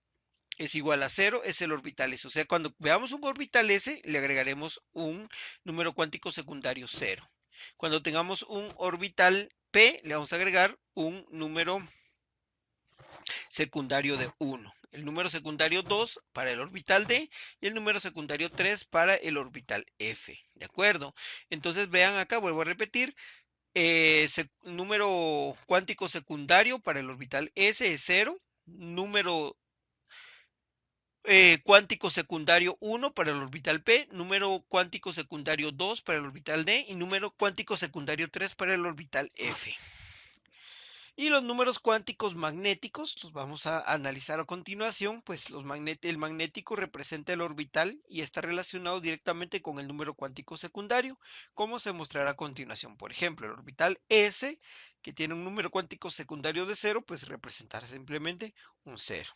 es igual a 0, es el orbital S. O sea, cuando veamos un orbital S, le agregaremos un número cuántico secundario 0. Cuando tengamos un orbital P, le vamos a agregar un número secundario de 1. El número secundario 2 para el orbital D y el número secundario 3 para el orbital F. ¿De acuerdo? Entonces vean acá, vuelvo a repetir, número cuántico secundario para el orbital S es 0, número cuántico secundario 1 para el orbital P, número cuántico secundario 2 para el orbital D y número cuántico secundario 3 para el orbital F. Y los números cuánticos magnéticos, los vamos a analizar a continuación, pues el magnético representa el orbital y está relacionado directamente con el número cuántico secundario, como se mostrará a continuación. Por ejemplo, el orbital S, que tiene un número cuántico secundario de 0, pues representará simplemente un 0.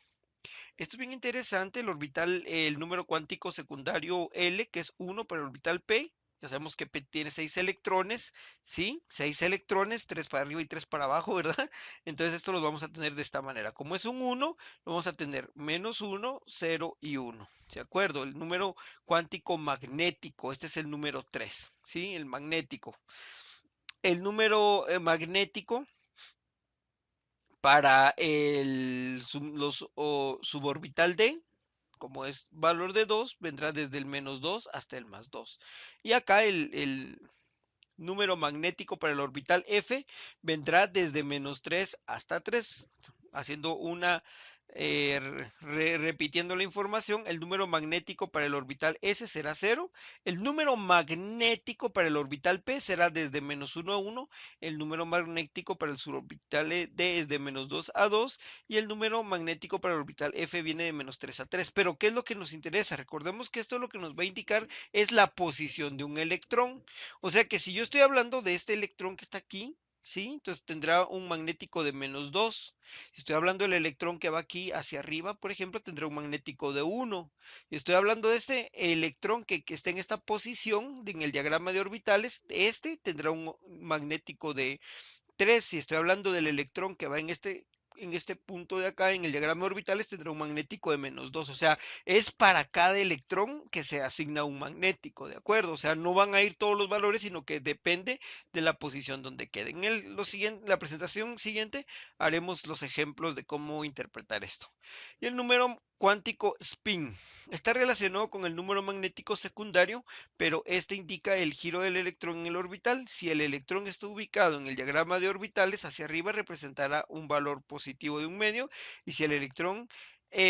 Esto es bien interesante, el número cuántico secundario L, que es 1 para el orbital P. Ya sabemos que P tiene 6 electrones, ¿sí? 6 electrones, 3 para arriba y 3 para abajo, ¿verdad? Entonces esto lo vamos a tener de esta manera. Como es un 1, lo vamos a tener menos 1, 0 y 1. ¿De acuerdo? El número cuántico magnético, este es el número 3, ¿sí? El magnético. El número magnético para suborbital D, como es valor de 2, vendrá desde el menos 2 hasta el más 2. Y acá el número magnético para el orbital F vendrá desde menos 3 hasta 3, haciendo una repitiendo la información, el número magnético para el orbital S será 0, el número magnético para el orbital P será desde -1 a 1, el número magnético para el suborbital D es de -2 a 2 y el número magnético para el orbital F viene de -3 a 3. Pero ¿qué es lo que nos interesa? Recordemos que esto lo que nos va a indicar es la posición de un electrón. O sea que si yo estoy hablando de este electrón que está aquí, ¿sí? Entonces tendrá un magnético de -2. Si estoy hablando del electrón que va aquí hacia arriba, por ejemplo, tendrá un magnético de 1. Si estoy hablando de este electrón que está en esta posición, en el diagrama de orbitales, este tendrá un magnético de 3. Si estoy hablando del electrón que va en este punto de acá, en el diagrama de orbitales, tendrá un magnético de -2. O sea, es para cada electrón que se asigna un magnético, ¿de acuerdo? O sea, no van a ir todos los valores, sino que depende de la posición donde quede. En la presentación siguiente haremos los ejemplos de cómo interpretar esto. Y el número cuántico spin está relacionado con el número magnético secundario, pero este indica el giro del electrón en el orbital. Si el electrón está ubicado en el diagrama de orbitales, hacia arriba representará un valor positivo de un medio, y si el electrón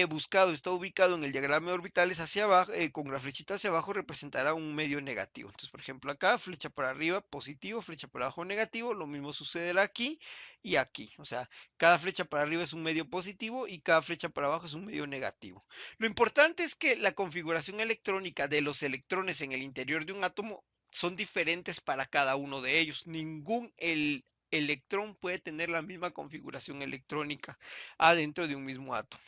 buscado está ubicado en el diagrama de orbitales hacia abajo, con la flechita hacia abajo, representará un medio negativo. Entonces, por ejemplo, acá, flecha para arriba, positivo, flecha para abajo, negativo. Lo mismo sucederá aquí y aquí. O sea, cada flecha para arriba es un medio positivo y cada flecha para abajo es un medio negativo. Lo importante es que la configuración electrónica de los electrones en el interior de un átomo son diferentes para cada uno de ellos. Ningún electrón puede tener la misma configuración electrónica adentro de un mismo átomo.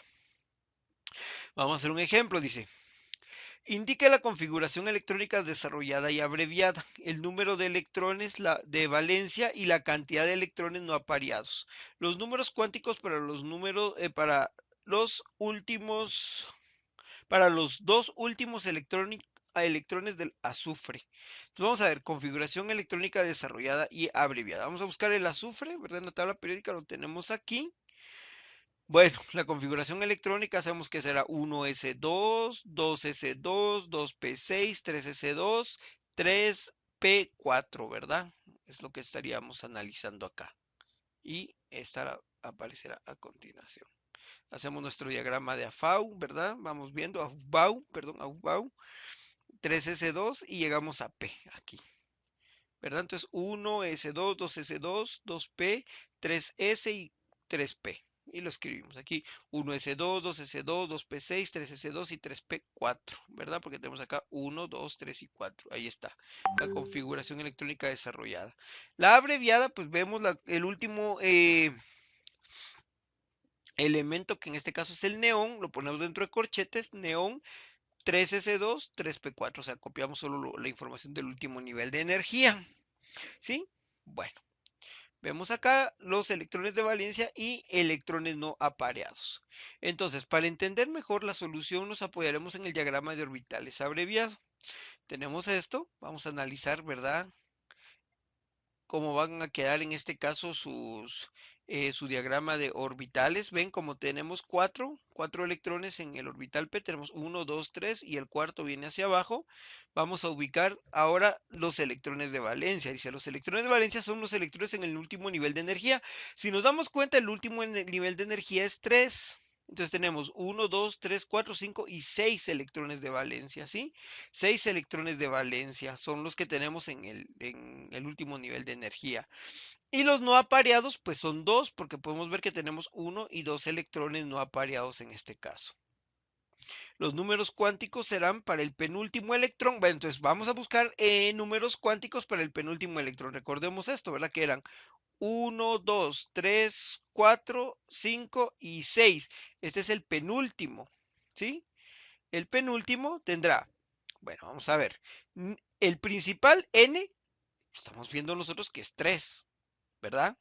Vamos a hacer un ejemplo, dice. Indica la configuración electrónica desarrollada y abreviada, el número de electrones de valencia y la cantidad de electrones no apareados. Los números cuánticos para los últimos para los dos últimos electrones del azufre. Entonces vamos a ver configuración electrónica desarrollada y abreviada. Vamos a buscar el azufre, ¿verdad? En la tabla periódica lo tenemos aquí. Bueno, la configuración electrónica sabemos que será 1s2, 2s2, 2p6, 3s2, 3p4, ¿verdad? Es lo que estaríamos analizando acá. Y esta aparecerá a continuación. Hacemos nuestro diagrama de AFAU, ¿verdad? Vamos viendo AFBAU, perdón, AFBAU, 3s2 y llegamos a P aquí, ¿verdad? Entonces 1s2, 2s2, 2p, 3s y 3p. Y lo escribimos aquí, 1s2, 2s2, 2p6, 3s2 y 3p4, ¿verdad? Porque tenemos acá 1, 2, 3 y 4. Ahí está, la configuración electrónica desarrollada. La abreviada, pues vemos el último elemento, que en este caso es el neón, lo ponemos dentro de corchetes, neón 3s2, 3p4, o sea, copiamos solo la información del último nivel de energía, ¿sí? Bueno, vemos acá los electrones de valencia y electrones no apareados. Entonces, para entender mejor la solución, nos apoyaremos en el diagrama de orbitales abreviado. Tenemos esto, vamos a analizar, ¿verdad? Cómo van a quedar en este caso su diagrama de orbitales. Ven como tenemos cuatro electrones en el orbital P, tenemos 1, 2, 3 y el cuarto viene hacia abajo. Vamos a ubicar ahora los electrones de valencia. Dice, los electrones de valencia son los electrones en el último nivel de energía. Si nos damos cuenta, el último nivel de energía es 3. Entonces tenemos 1, 2, 3, 4, 5 y 6 electrones de valencia, ¿sí? 6 electrones de valencia son los que tenemos en el último nivel de energía. Y los no apareados, pues son 2, porque podemos ver que tenemos 1 y 2 electrones no apareados en este caso. Los números cuánticos serán para el penúltimo electrón. Bueno, entonces vamos a buscar números cuánticos para el penúltimo electrón. Recordemos esto, ¿verdad? Que eran 1, 2, 3, 4, 5 y 6. Este es el penúltimo, ¿sí? El penúltimo tendrá, bueno, vamos a ver, el principal n, estamos viendo nosotros que es 3, ¿verdad?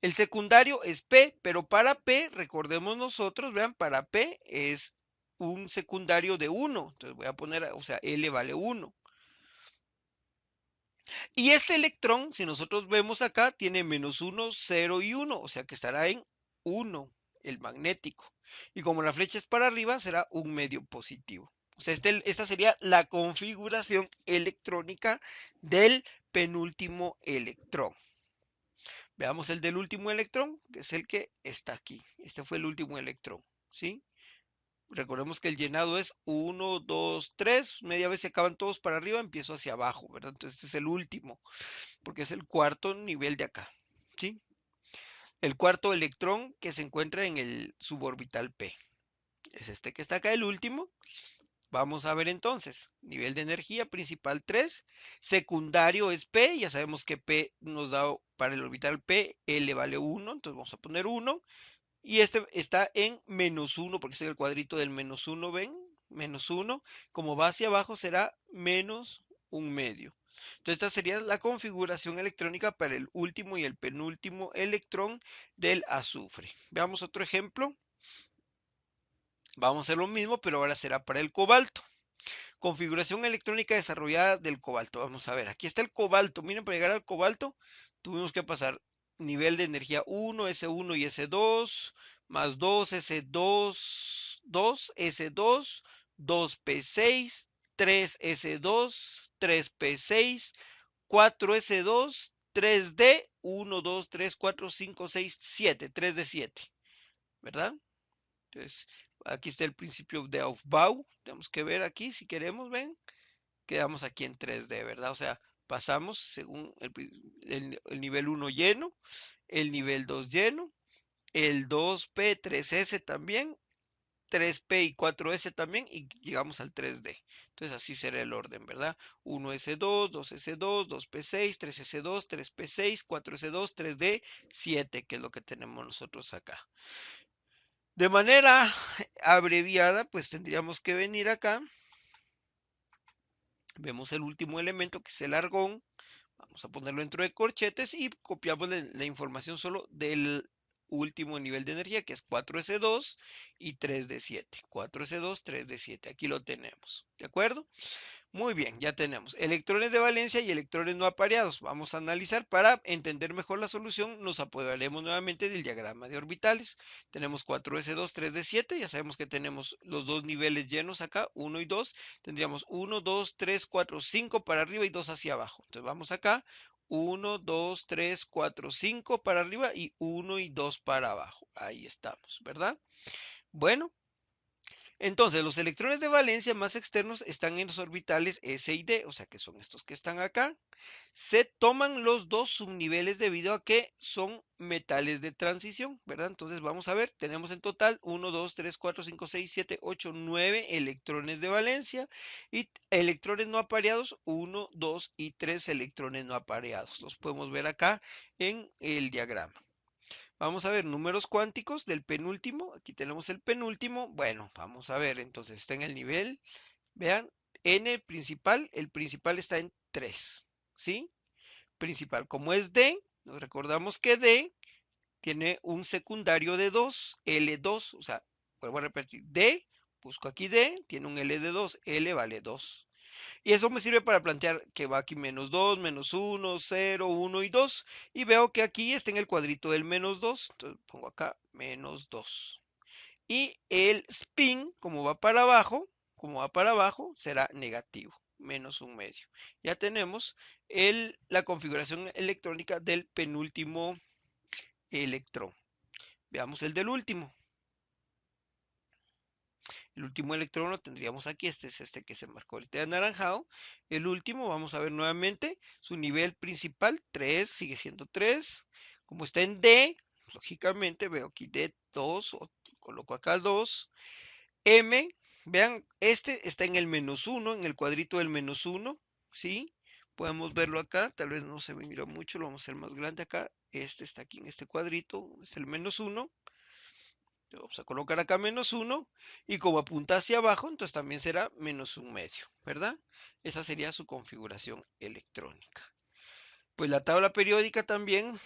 El secundario es p, pero para p, recordemos nosotros, vean, para p es un secundario de 1, entonces voy a poner, o sea, L vale 1. Y este electrón, si nosotros vemos acá, tiene -1, 0 y 1, o sea que estará en 1, el magnético. Y como la flecha es para arriba, será un medio positivo. O sea, esta sería la configuración electrónica del penúltimo electrón. Veamos el del último electrón, que es el que está aquí. Este fue el último electrón. ¿sí? Recordemos que el llenado es 1, 2, 3, media vez se acaban todos para arriba, empiezo hacia abajo, ¿verdad? Entonces este es el último, porque es el cuarto nivel de acá, ¿sí? El cuarto electrón que se encuentra en el suborbital P. Es este que está acá, el último. Vamos a ver entonces, nivel de energía principal 3, secundario es P, ya sabemos que P nos da para el orbital P, L vale 1, entonces vamos a poner 1, y este está en menos 1, porque es el cuadrito del menos 1, ¿ven? Menos 1, como va hacia abajo será menos un medio. Entonces esta sería la configuración electrónica para el último y el penúltimo electrón del azufre. Veamos otro ejemplo. Vamos a hacer lo mismo, pero ahora será para el cobalto. Configuración electrónica desarrollada del cobalto. Vamos a ver, aquí está el cobalto. Miren, para llegar al cobalto tuvimos que pasar nivel de energía 1, S1 y S2, más 2, S2, 2, S2, 2P6, 3S2, 3P6, 4S2, 3D, 1, 2, 3, 4, 5, 6, 7, 3 de 7, ¿verdad? Entonces, aquí está el principio de Aufbau. Tenemos que ver aquí, si queremos, ven, quedamos aquí en 3D, ¿verdad? O sea, pasamos según el nivel 1 lleno, el nivel 2 lleno, el 2P, 3S también, 3P y 4S también, y llegamos al 3D. Entonces así será el orden, ¿verdad? 1S2, 2S2, 2P6, 3S2, 3P6, 4S2, 3D, 7, que es lo que tenemos nosotros acá. De manera abreviada, pues tendríamos que venir acá. Vemos el último elemento, que es el argón. Vamos a ponerlo dentro de corchetes y copiamos la información solo del último nivel de energía, que es 4S2 y 3D7. 4S2, 3D7. Aquí lo tenemos. ¿De acuerdo? Muy bien, ya tenemos electrones de valencia y electrones no apareados. Vamos a analizar para entender mejor la solución. Nos apoderaremos nuevamente del diagrama de orbitales. Tenemos 4s2, 3d7. Ya sabemos que tenemos los dos niveles llenos acá, 1 y 2. Tendríamos 1, 2, 3, 4, 5 para arriba y 2 hacia abajo. Entonces vamos acá. 1, 2, 3, 4, 5 para arriba y 1 y 2 para abajo. Ahí estamos, ¿verdad? Bueno. Entonces, los electrones de valencia más externos están en los orbitales S y D, o sea que son estos que están acá. Se toman los dos subniveles debido a que son metales de transición, ¿verdad? Entonces vamos a ver, tenemos en total 1, 2, 3, 4, 5, 6, 7, 8, 9 electrones de valencia y electrones no apareados, 1, 2 y 3 electrones no apareados. Los podemos ver acá en el diagrama. Vamos a ver números cuánticos del penúltimo. Aquí tenemos el penúltimo. Bueno, vamos a ver. Entonces está en el nivel. Vean, n principal. El principal está en 3. ¿Sí? Principal. Como es D, nos recordamos que D tiene un secundario de 2, L2. O sea, vuelvo a repetir. D, busco aquí D, tiene un L de 2. L vale 2. Y eso me sirve para plantear que va aquí menos 2, menos 1, 0, 1 y 2. Y veo que aquí está en el cuadrito del menos 2. Entonces pongo acá menos 2. Y el spin, como va para abajo, será negativo, menos un medio. Ya tenemos la configuración electrónica del penúltimo electrón. Veamos el del último. El último electrón lo tendríamos aquí, este es este que se marcó ahorita de anaranjado. El último, vamos a ver nuevamente, su nivel principal, 3, sigue siendo 3. Como está en D, lógicamente veo aquí D2, o coloco acá 2. M, vean, este está en el menos 1, en el cuadrito del menos 1, ¿sí? Podemos verlo acá, tal vez no se mira mucho, lo vamos a hacer más grande acá. Este está aquí en este cuadrito, es el menos 1. Vamos a colocar acá menos 1 y como apunta hacia abajo, entonces también será menos un medio, ¿verdad? Esa sería su configuración electrónica. Pues la tabla periódica también,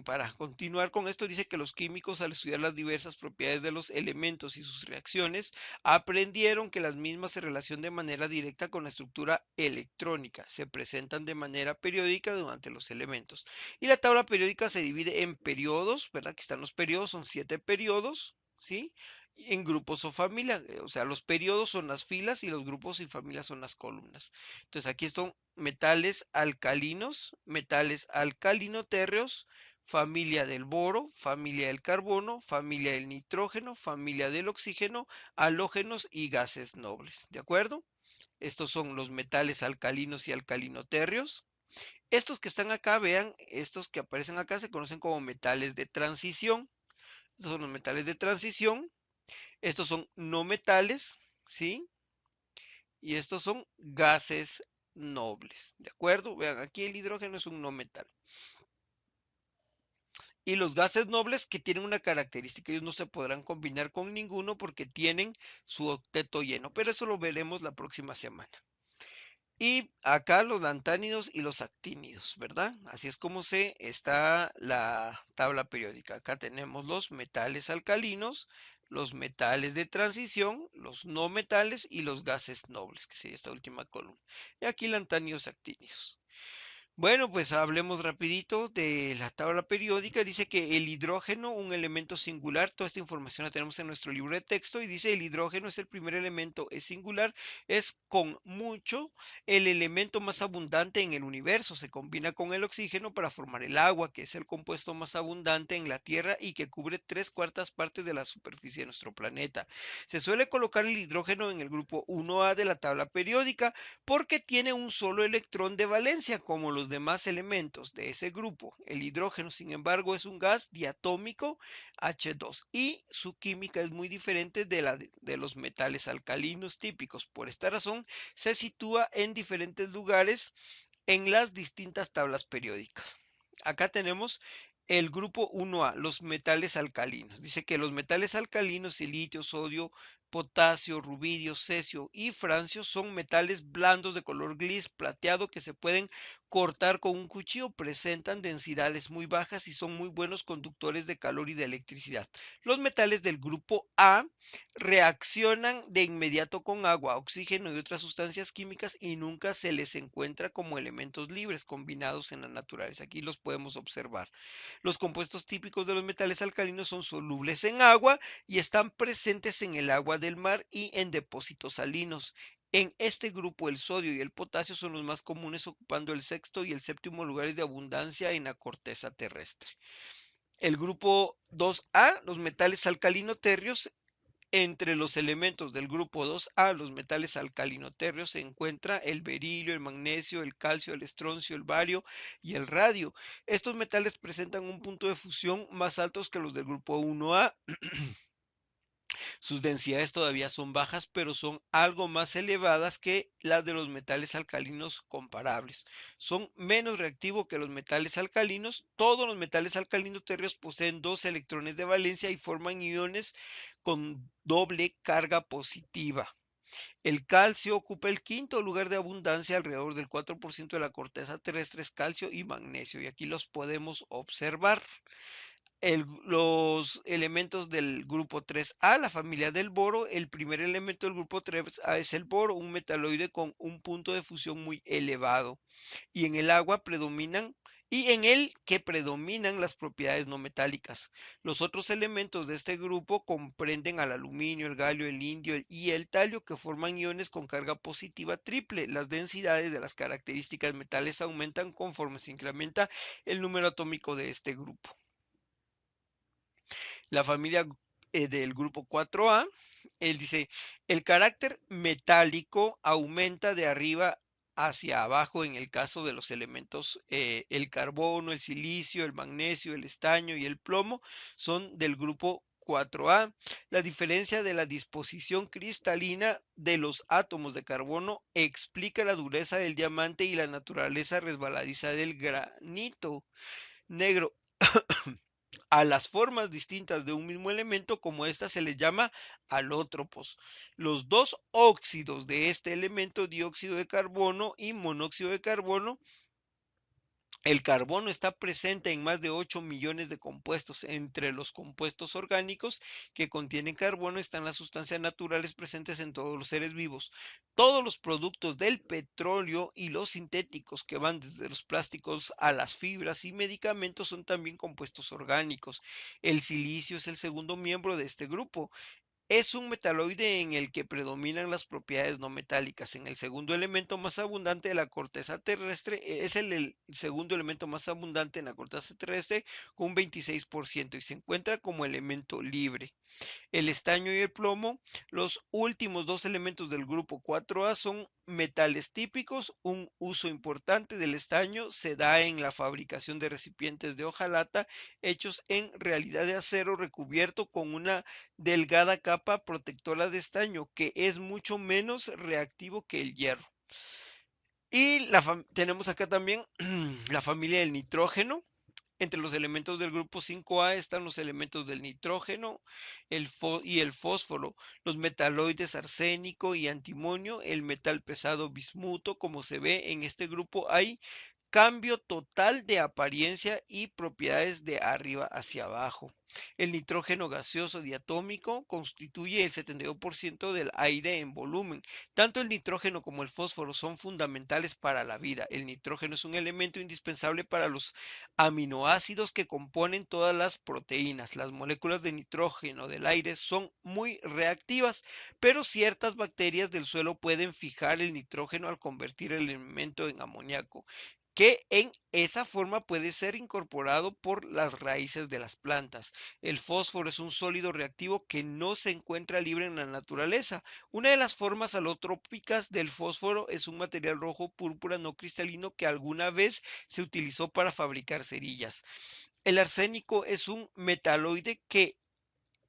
para continuar con esto, dice que los químicos al estudiar las diversas propiedades de los elementos y sus reacciones, aprendieron que las mismas se relacionan de manera directa con la estructura electrónica, se presentan de manera periódica durante los elementos. Y la tabla periódica se divide en periodos, ¿verdad? Aquí están los periodos, son 7 periodos, ¿sí? En grupos o familias, o sea, los periodos son las filas y los grupos y familias son las columnas. Entonces aquí están metales alcalino-térreos, familia del boro, familia del carbono, familia del nitrógeno, familia del oxígeno, halógenos y gases nobles. ¿De acuerdo? Estos son los metales alcalinos y alcalinoterrios. Estos que están acá, vean, estos que aparecen acá se conocen como metales de transición. Estos son los metales de transición. Estos son no metales, ¿sí? Y estos son gases nobles, ¿de acuerdo? Vean, aquí el hidrógeno es un no metal. Y los gases nobles que tienen una característica, ellos no se podrán combinar con ninguno porque tienen su octeto lleno, pero eso lo veremos la próxima semana. Y acá los lantánidos y los actínidos, ¿verdad? Así es como se está la tabla periódica. Acá tenemos los metales alcalinos, los metales de transición, los no metales y los gases nobles, que sería esta última columna. Y aquí lantánidos actínidos. Bueno, pues hablemos rapidito de la tabla periódica. Dice que el hidrógeno, un elemento singular, toda esta información la tenemos en nuestro libro de texto y dice el hidrógeno es el primer elemento, es singular, es con mucho el elemento más abundante en el universo. Se combina con el oxígeno para formar el agua, que es el compuesto más abundante en la Tierra y que cubre 3/4 partes de la superficie de nuestro planeta. Se suele colocar el hidrógeno en el grupo 1A de la tabla periódica porque tiene un solo electrón de valencia como los demás elementos de ese grupo. El hidrógeno, sin embargo, es un gas diatómico H2 y su química es muy diferente de la de los metales alcalinos típicos. Por esta razón, se sitúa en diferentes lugares en las distintas tablas periódicas. Acá tenemos el grupo 1A, los metales alcalinos. Dice que los metales alcalinos, silitio, sodio, potasio, rubidio, cesio y francio son metales blandos de color gris plateado que se pueden cortar con un cuchillo, presentan densidades muy bajas y son muy buenos conductores de calor y de electricidad. Los metales del grupo A reaccionan de inmediato con agua, oxígeno y otras sustancias químicas y nunca se les encuentra como elementos libres combinados en la naturaleza. Aquí los podemos observar. Los compuestos típicos de los metales alcalinos son solubles en agua y están presentes en el agua del mar y en depósitos salinos. En este grupo el sodio y el potasio son los más comunes, ocupando el sexto y el séptimo lugares de abundancia en la corteza terrestre. El grupo 2A, los metales alcalinoterrios, entre los elementos del grupo 2A, los metales alcalinoterrios, se encuentra el berilio, el magnesio, el calcio, el estroncio, el bario y el radio. Estos metales presentan un punto de fusión más altos que los del grupo 1A. Sus densidades todavía son bajas, pero son algo más elevadas que las de los metales alcalinos comparables. Son menos reactivos que los metales alcalinos. Todos los metales alcalinos terrestres poseen dos electrones de valencia y forman iones con doble carga positiva. El calcio ocupa el quinto lugar de abundancia, alrededor del 4% de la corteza terrestre es calcio y magnesio, y aquí los podemos observar. Los elementos del grupo 3A, la familia del boro, el primer elemento del grupo 3A es el boro, un metaloide con un punto de fusión muy elevado. Y en el agua predominan, y en el que predominan las propiedades no metálicas. Los otros elementos de este grupo comprenden al aluminio, el galio, el indio y el talio, que forman iones con carga positiva triple. Las densidades de las características metales aumentan conforme se incrementa el número atómico de este grupo. La familia del grupo 4A, él dice, el carácter metálico aumenta de arriba hacia abajo en el caso de los elementos, el carbono, el silicio, el magnesio, el estaño y el plomo son del grupo 4A. La diferencia de la disposición cristalina de los átomos de carbono explica la dureza del diamante y la naturaleza resbaladiza del granito negro. A las formas distintas de un mismo elemento como esta se les llama alótropos. Los dos óxidos de este elemento, dióxido de carbono y monóxido de carbono, el carbono está presente en más de 8 millones de compuestos. Entre los compuestos orgánicos que contienen carbono están las sustancias naturales presentes en todos los seres vivos. Todos los productos del petróleo y los sintéticos que van desde los plásticos a las fibras y medicamentos son también compuestos orgánicos. El silicio es el segundo miembro de este grupo. Es un metaloide en el que predominan las propiedades no metálicas. En el segundo elemento más abundante de la corteza terrestre, es el segundo elemento más abundante en la corteza terrestre con un 26% y se encuentra como elemento libre. El estaño y el plomo, los últimos dos elementos del grupo 4A son metales típicos. Un uso importante del estaño se da en la fabricación de recipientes de hojalata hechos en realidad de acero recubierto con una delgada capa protectora de estaño que es mucho menos reactivo que el hierro. Y tenemos acá también la familia del nitrógeno. Entre los elementos del grupo 5A están los elementos del nitrógeno y el fósforo, los metaloides arsénico y antimonio, el metal pesado bismuto. Como se ve en este grupo hay cambio total de apariencia y propiedades de arriba hacia abajo. El nitrógeno gaseoso diatómico constituye el 72% del aire en volumen. Tanto el nitrógeno como el fósforo son fundamentales para la vida. El nitrógeno es un elemento indispensable para los aminoácidos que componen todas las proteínas. Las moléculas de nitrógeno del aire son muy reactivas, pero ciertas bacterias del suelo pueden fijar el nitrógeno al convertir el elemento en amoníaco, que en esa forma puede ser incorporado por las raíces de las plantas. El fósforo es un sólido reactivo que no se encuentra libre en la naturaleza. Una de las formas alotrópicas del fósforo es un material rojo púrpura no cristalino que alguna vez se utilizó para fabricar cerillas. El arsénico es un metaloide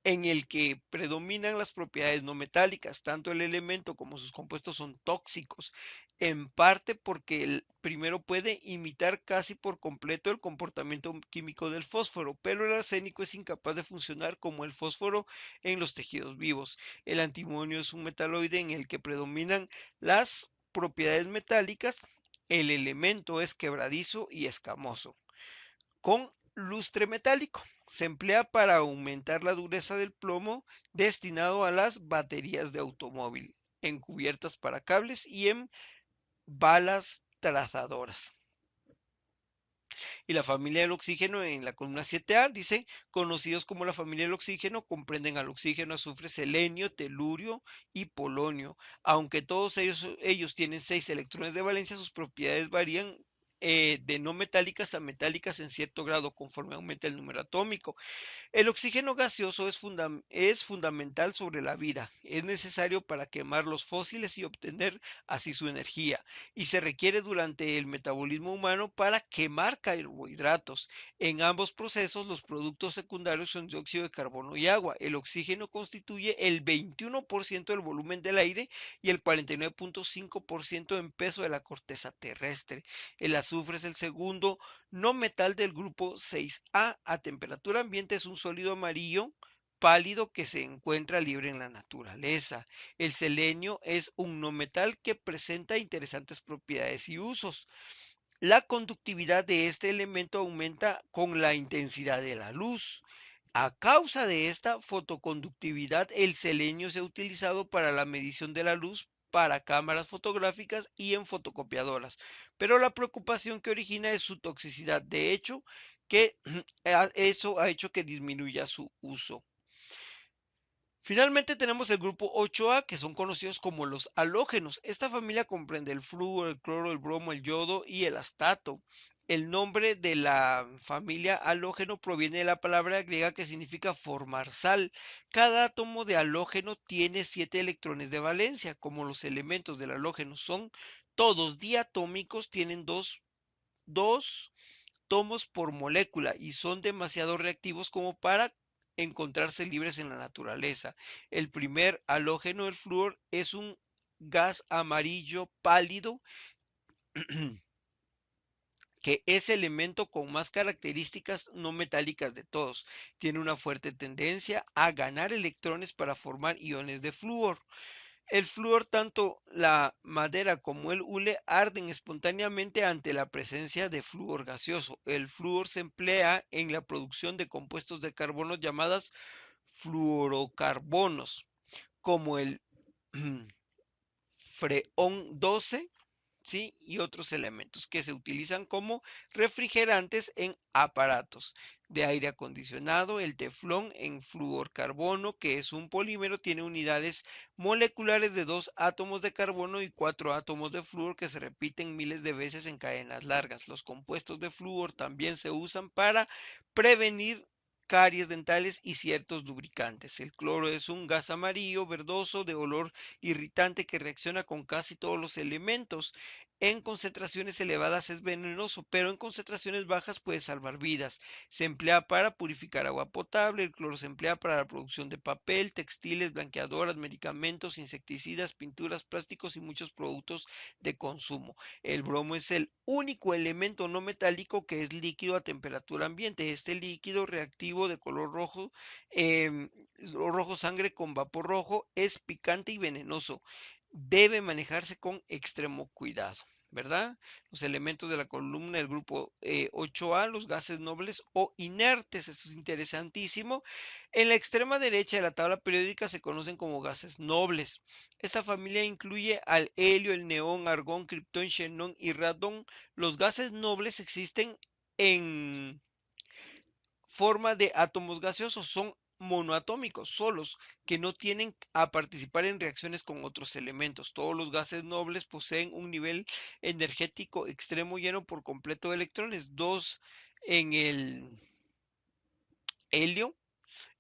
en el que predominan las propiedades no metálicas. Tanto el elemento como sus compuestos son tóxicos, en parte porque el primero puede imitar casi por completo el comportamiento químico del fósforo, pero el arsénico es incapaz de funcionar como el fósforo en los tejidos vivos. El antimonio es un metaloide en el que predominan las propiedades metálicas. El elemento es quebradizo y escamoso, con lustre metálico. Se emplea para aumentar la dureza del plomo destinado a las baterías de automóvil, en cubiertas para cables y en balas trazadoras. Y la familia del oxígeno en la columna 7A dice, conocidos como la familia del oxígeno, comprenden al oxígeno, azufre, selenio, telurio y polonio. Aunque todos ellos tienen 6 electrones de valencia, sus propiedades varían de no metálicas a metálicas en cierto grado conforme aumenta el número atómico. El oxígeno gaseoso es fundamental sobre la vida. Es necesario para quemar los fósiles y obtener así su energía. Y se requiere durante el metabolismo humano para quemar carbohidratos. En ambos procesos, los productos secundarios son dióxido de carbono y agua. El oxígeno constituye el 21% del volumen del aire y el 49,5% en peso de la corteza terrestre. El azufre es el segundo no metal del grupo 6A. A temperatura ambiente es un sólido amarillo pálido que se encuentra libre en la naturaleza. El selenio es un no metal que presenta interesantes propiedades y usos. La conductividad de este elemento aumenta con la intensidad de la luz. A causa de esta fotoconductividad, el selenio se ha utilizado para la medición de la luz para cámaras fotográficas y en fotocopiadoras, pero la preocupación que origina es su toxicidad. De hecho, que eso ha hecho que disminuya su uso. Finalmente tenemos el grupo 8A, que son conocidos como los halógenos. Esta familia comprende el flúor, el cloro, el bromo, el yodo y el astato. El nombre de la familia halógeno proviene de la palabra griega que significa formar sal. Cada átomo de halógeno tiene 7 electrones de valencia. Como los elementos del halógeno son todos diatómicos, tienen dos tomos por molécula y son demasiado reactivos como para encontrarse libres en la naturaleza. El primer halógeno, el flúor, es un gas amarillo pálido que es el elemento con más características no metálicas de todos. Tiene una fuerte tendencia a ganar electrones para formar iones de flúor. El flúor, tanto la madera como el hule arden espontáneamente ante la presencia de flúor gaseoso. El flúor se emplea en la producción de compuestos de carbono llamados fluorocarbonos, como el freón 12 ¿sí? Y otros elementos que se utilizan como refrigerantes en aparatos de aire acondicionado. El teflón en fluorcarbono, que es un polímero, tiene unidades moleculares de 2 átomos de carbono y 4 átomos de flúor que se repiten miles de veces en cadenas largas. Los compuestos de flúor también se usan para prevenir caries dentales y ciertos lubricantes. El cloro es un gas amarillo verdoso de olor irritante que reacciona con casi todos los elementos. En concentraciones elevadas es venenoso, pero en concentraciones bajas puede salvar vidas. Se emplea para purificar agua potable, el cloro se emplea para la producción de papel, textiles, blanqueadoras, medicamentos, insecticidas, pinturas, plásticos y muchos productos de consumo. El bromo es el único elemento no metálico que es líquido a temperatura ambiente. Este líquido reactivo de color rojo, rojo sangre con vapor rojo, es picante y venenoso. Debe manejarse con extremo cuidado, ¿verdad? Los elementos de la columna del grupo 8A, los gases nobles o inertes, esto es interesantísimo. En la extrema derecha de la tabla periódica se conocen como gases nobles. Esta familia incluye al helio, el neón, argón, criptón, xenón y radón. Los gases nobles existen en forma de átomos gaseosos, son monoatómicos, solos, que no tienen a participar en reacciones con otros elementos. Todos los gases nobles poseen un nivel energético extremo lleno por completo de electrones, 2 en el helio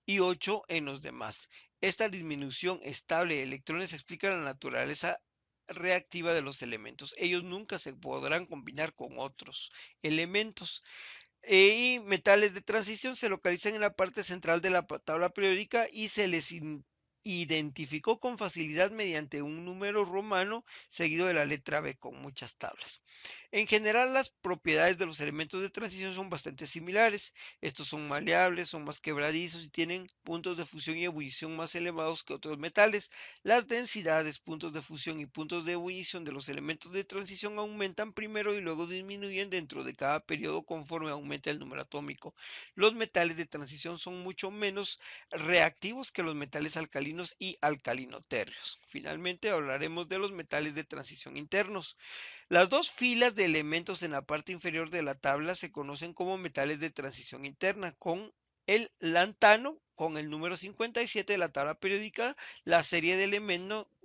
y 8 en los demás. Esta disminución estable de electrones explica la naturaleza reactiva de los elementos. Ellos nunca se podrán combinar con otros elementos. Y metales de transición se localizan en la parte central de la tabla periódica y se les identificó con facilidad mediante un número romano seguido de la letra B con muchas tablas. En general, las propiedades de los elementos de transición son bastante similares. Estos son maleables, son más quebradizos y tienen puntos de fusión y ebullición más elevados que otros metales. Las densidades, puntos de fusión y puntos de ebullición de los elementos de transición aumentan primero y luego disminuyen dentro de cada periodo conforme aumenta el número atómico. Los metales de transición son mucho menos reactivos que los metales alcalinos y alcalinotérreos. Finalmente hablaremos de los metales de transición internos. Las dos filas de elementos en la parte inferior de la tabla se conocen como metales de transición interna, con el lantano con el número 57 de la tabla periódica, la serie de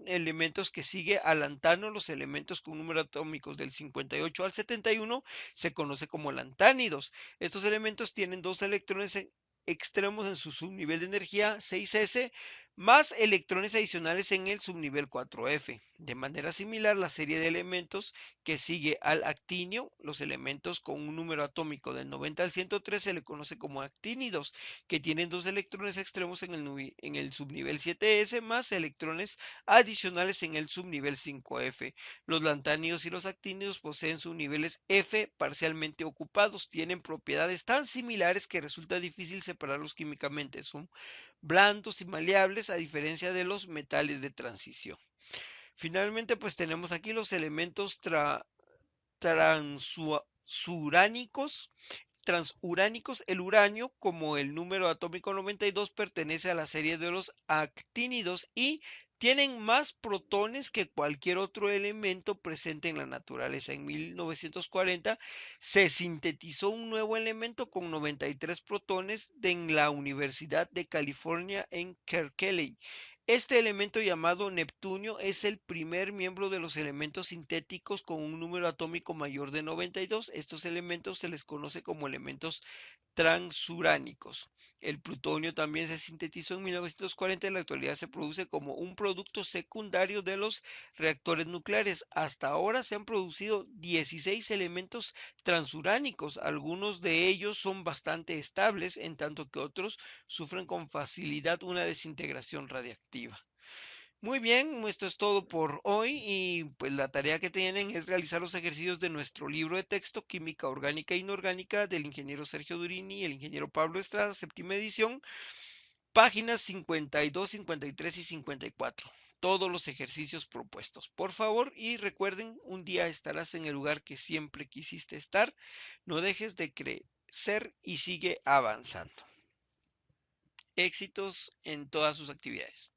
elementos que sigue al lantano, los elementos con número atómicos del 58 al 71, se conoce como lantánidos. Estos elementos tienen dos electrones extremos en su subnivel de energía 6s, más electrones adicionales en el subnivel 4f. De manera similar, la serie de elementos que sigue al actinio, los elementos con un número atómico del 90 al 103 se le conoce como actínidos, que tienen dos electrones extremos en el subnivel 7s más electrones adicionales en el subnivel 5f. Los lantánidos y los actínidos poseen subniveles F parcialmente ocupados, tienen propiedades tan similares que resulta difícil separarlos químicamente. Son blandos y maleables a diferencia de los metales de transición. Finalmente, pues tenemos aquí los elementos transuránicos. Transuránicos, el uranio, como el número atómico 92, pertenece a la serie de los actínidos y tienen más protones que cualquier otro elemento presente en la naturaleza. En 1940 se sintetizó un nuevo elemento con 93 protones en la Universidad de California en Berkeley. Este elemento llamado neptunio es el primer miembro de los elementos sintéticos con un número atómico mayor de 92. Estos elementos se les conoce como elementos transuránicos. El plutonio también se sintetizó en 1940 y en la actualidad se produce como un producto secundario de los reactores nucleares. Hasta ahora se han producido 16 elementos transuránicos. Algunos de ellos son bastante estables, en tanto que otros sufren con facilidad una desintegración radiactiva. Muy bien, esto es todo por hoy y pues la tarea que tienen es realizar los ejercicios de nuestro libro de texto Química Orgánica e Inorgánica del ingeniero Sergio Durini y el ingeniero Pablo Estrada, séptima edición, páginas 52, 53 y 54. Todos los ejercicios propuestos. Por favor, y recuerden, un día estarás en el lugar que siempre quisiste estar. No dejes de crecer y sigue avanzando. Éxitos en todas sus actividades.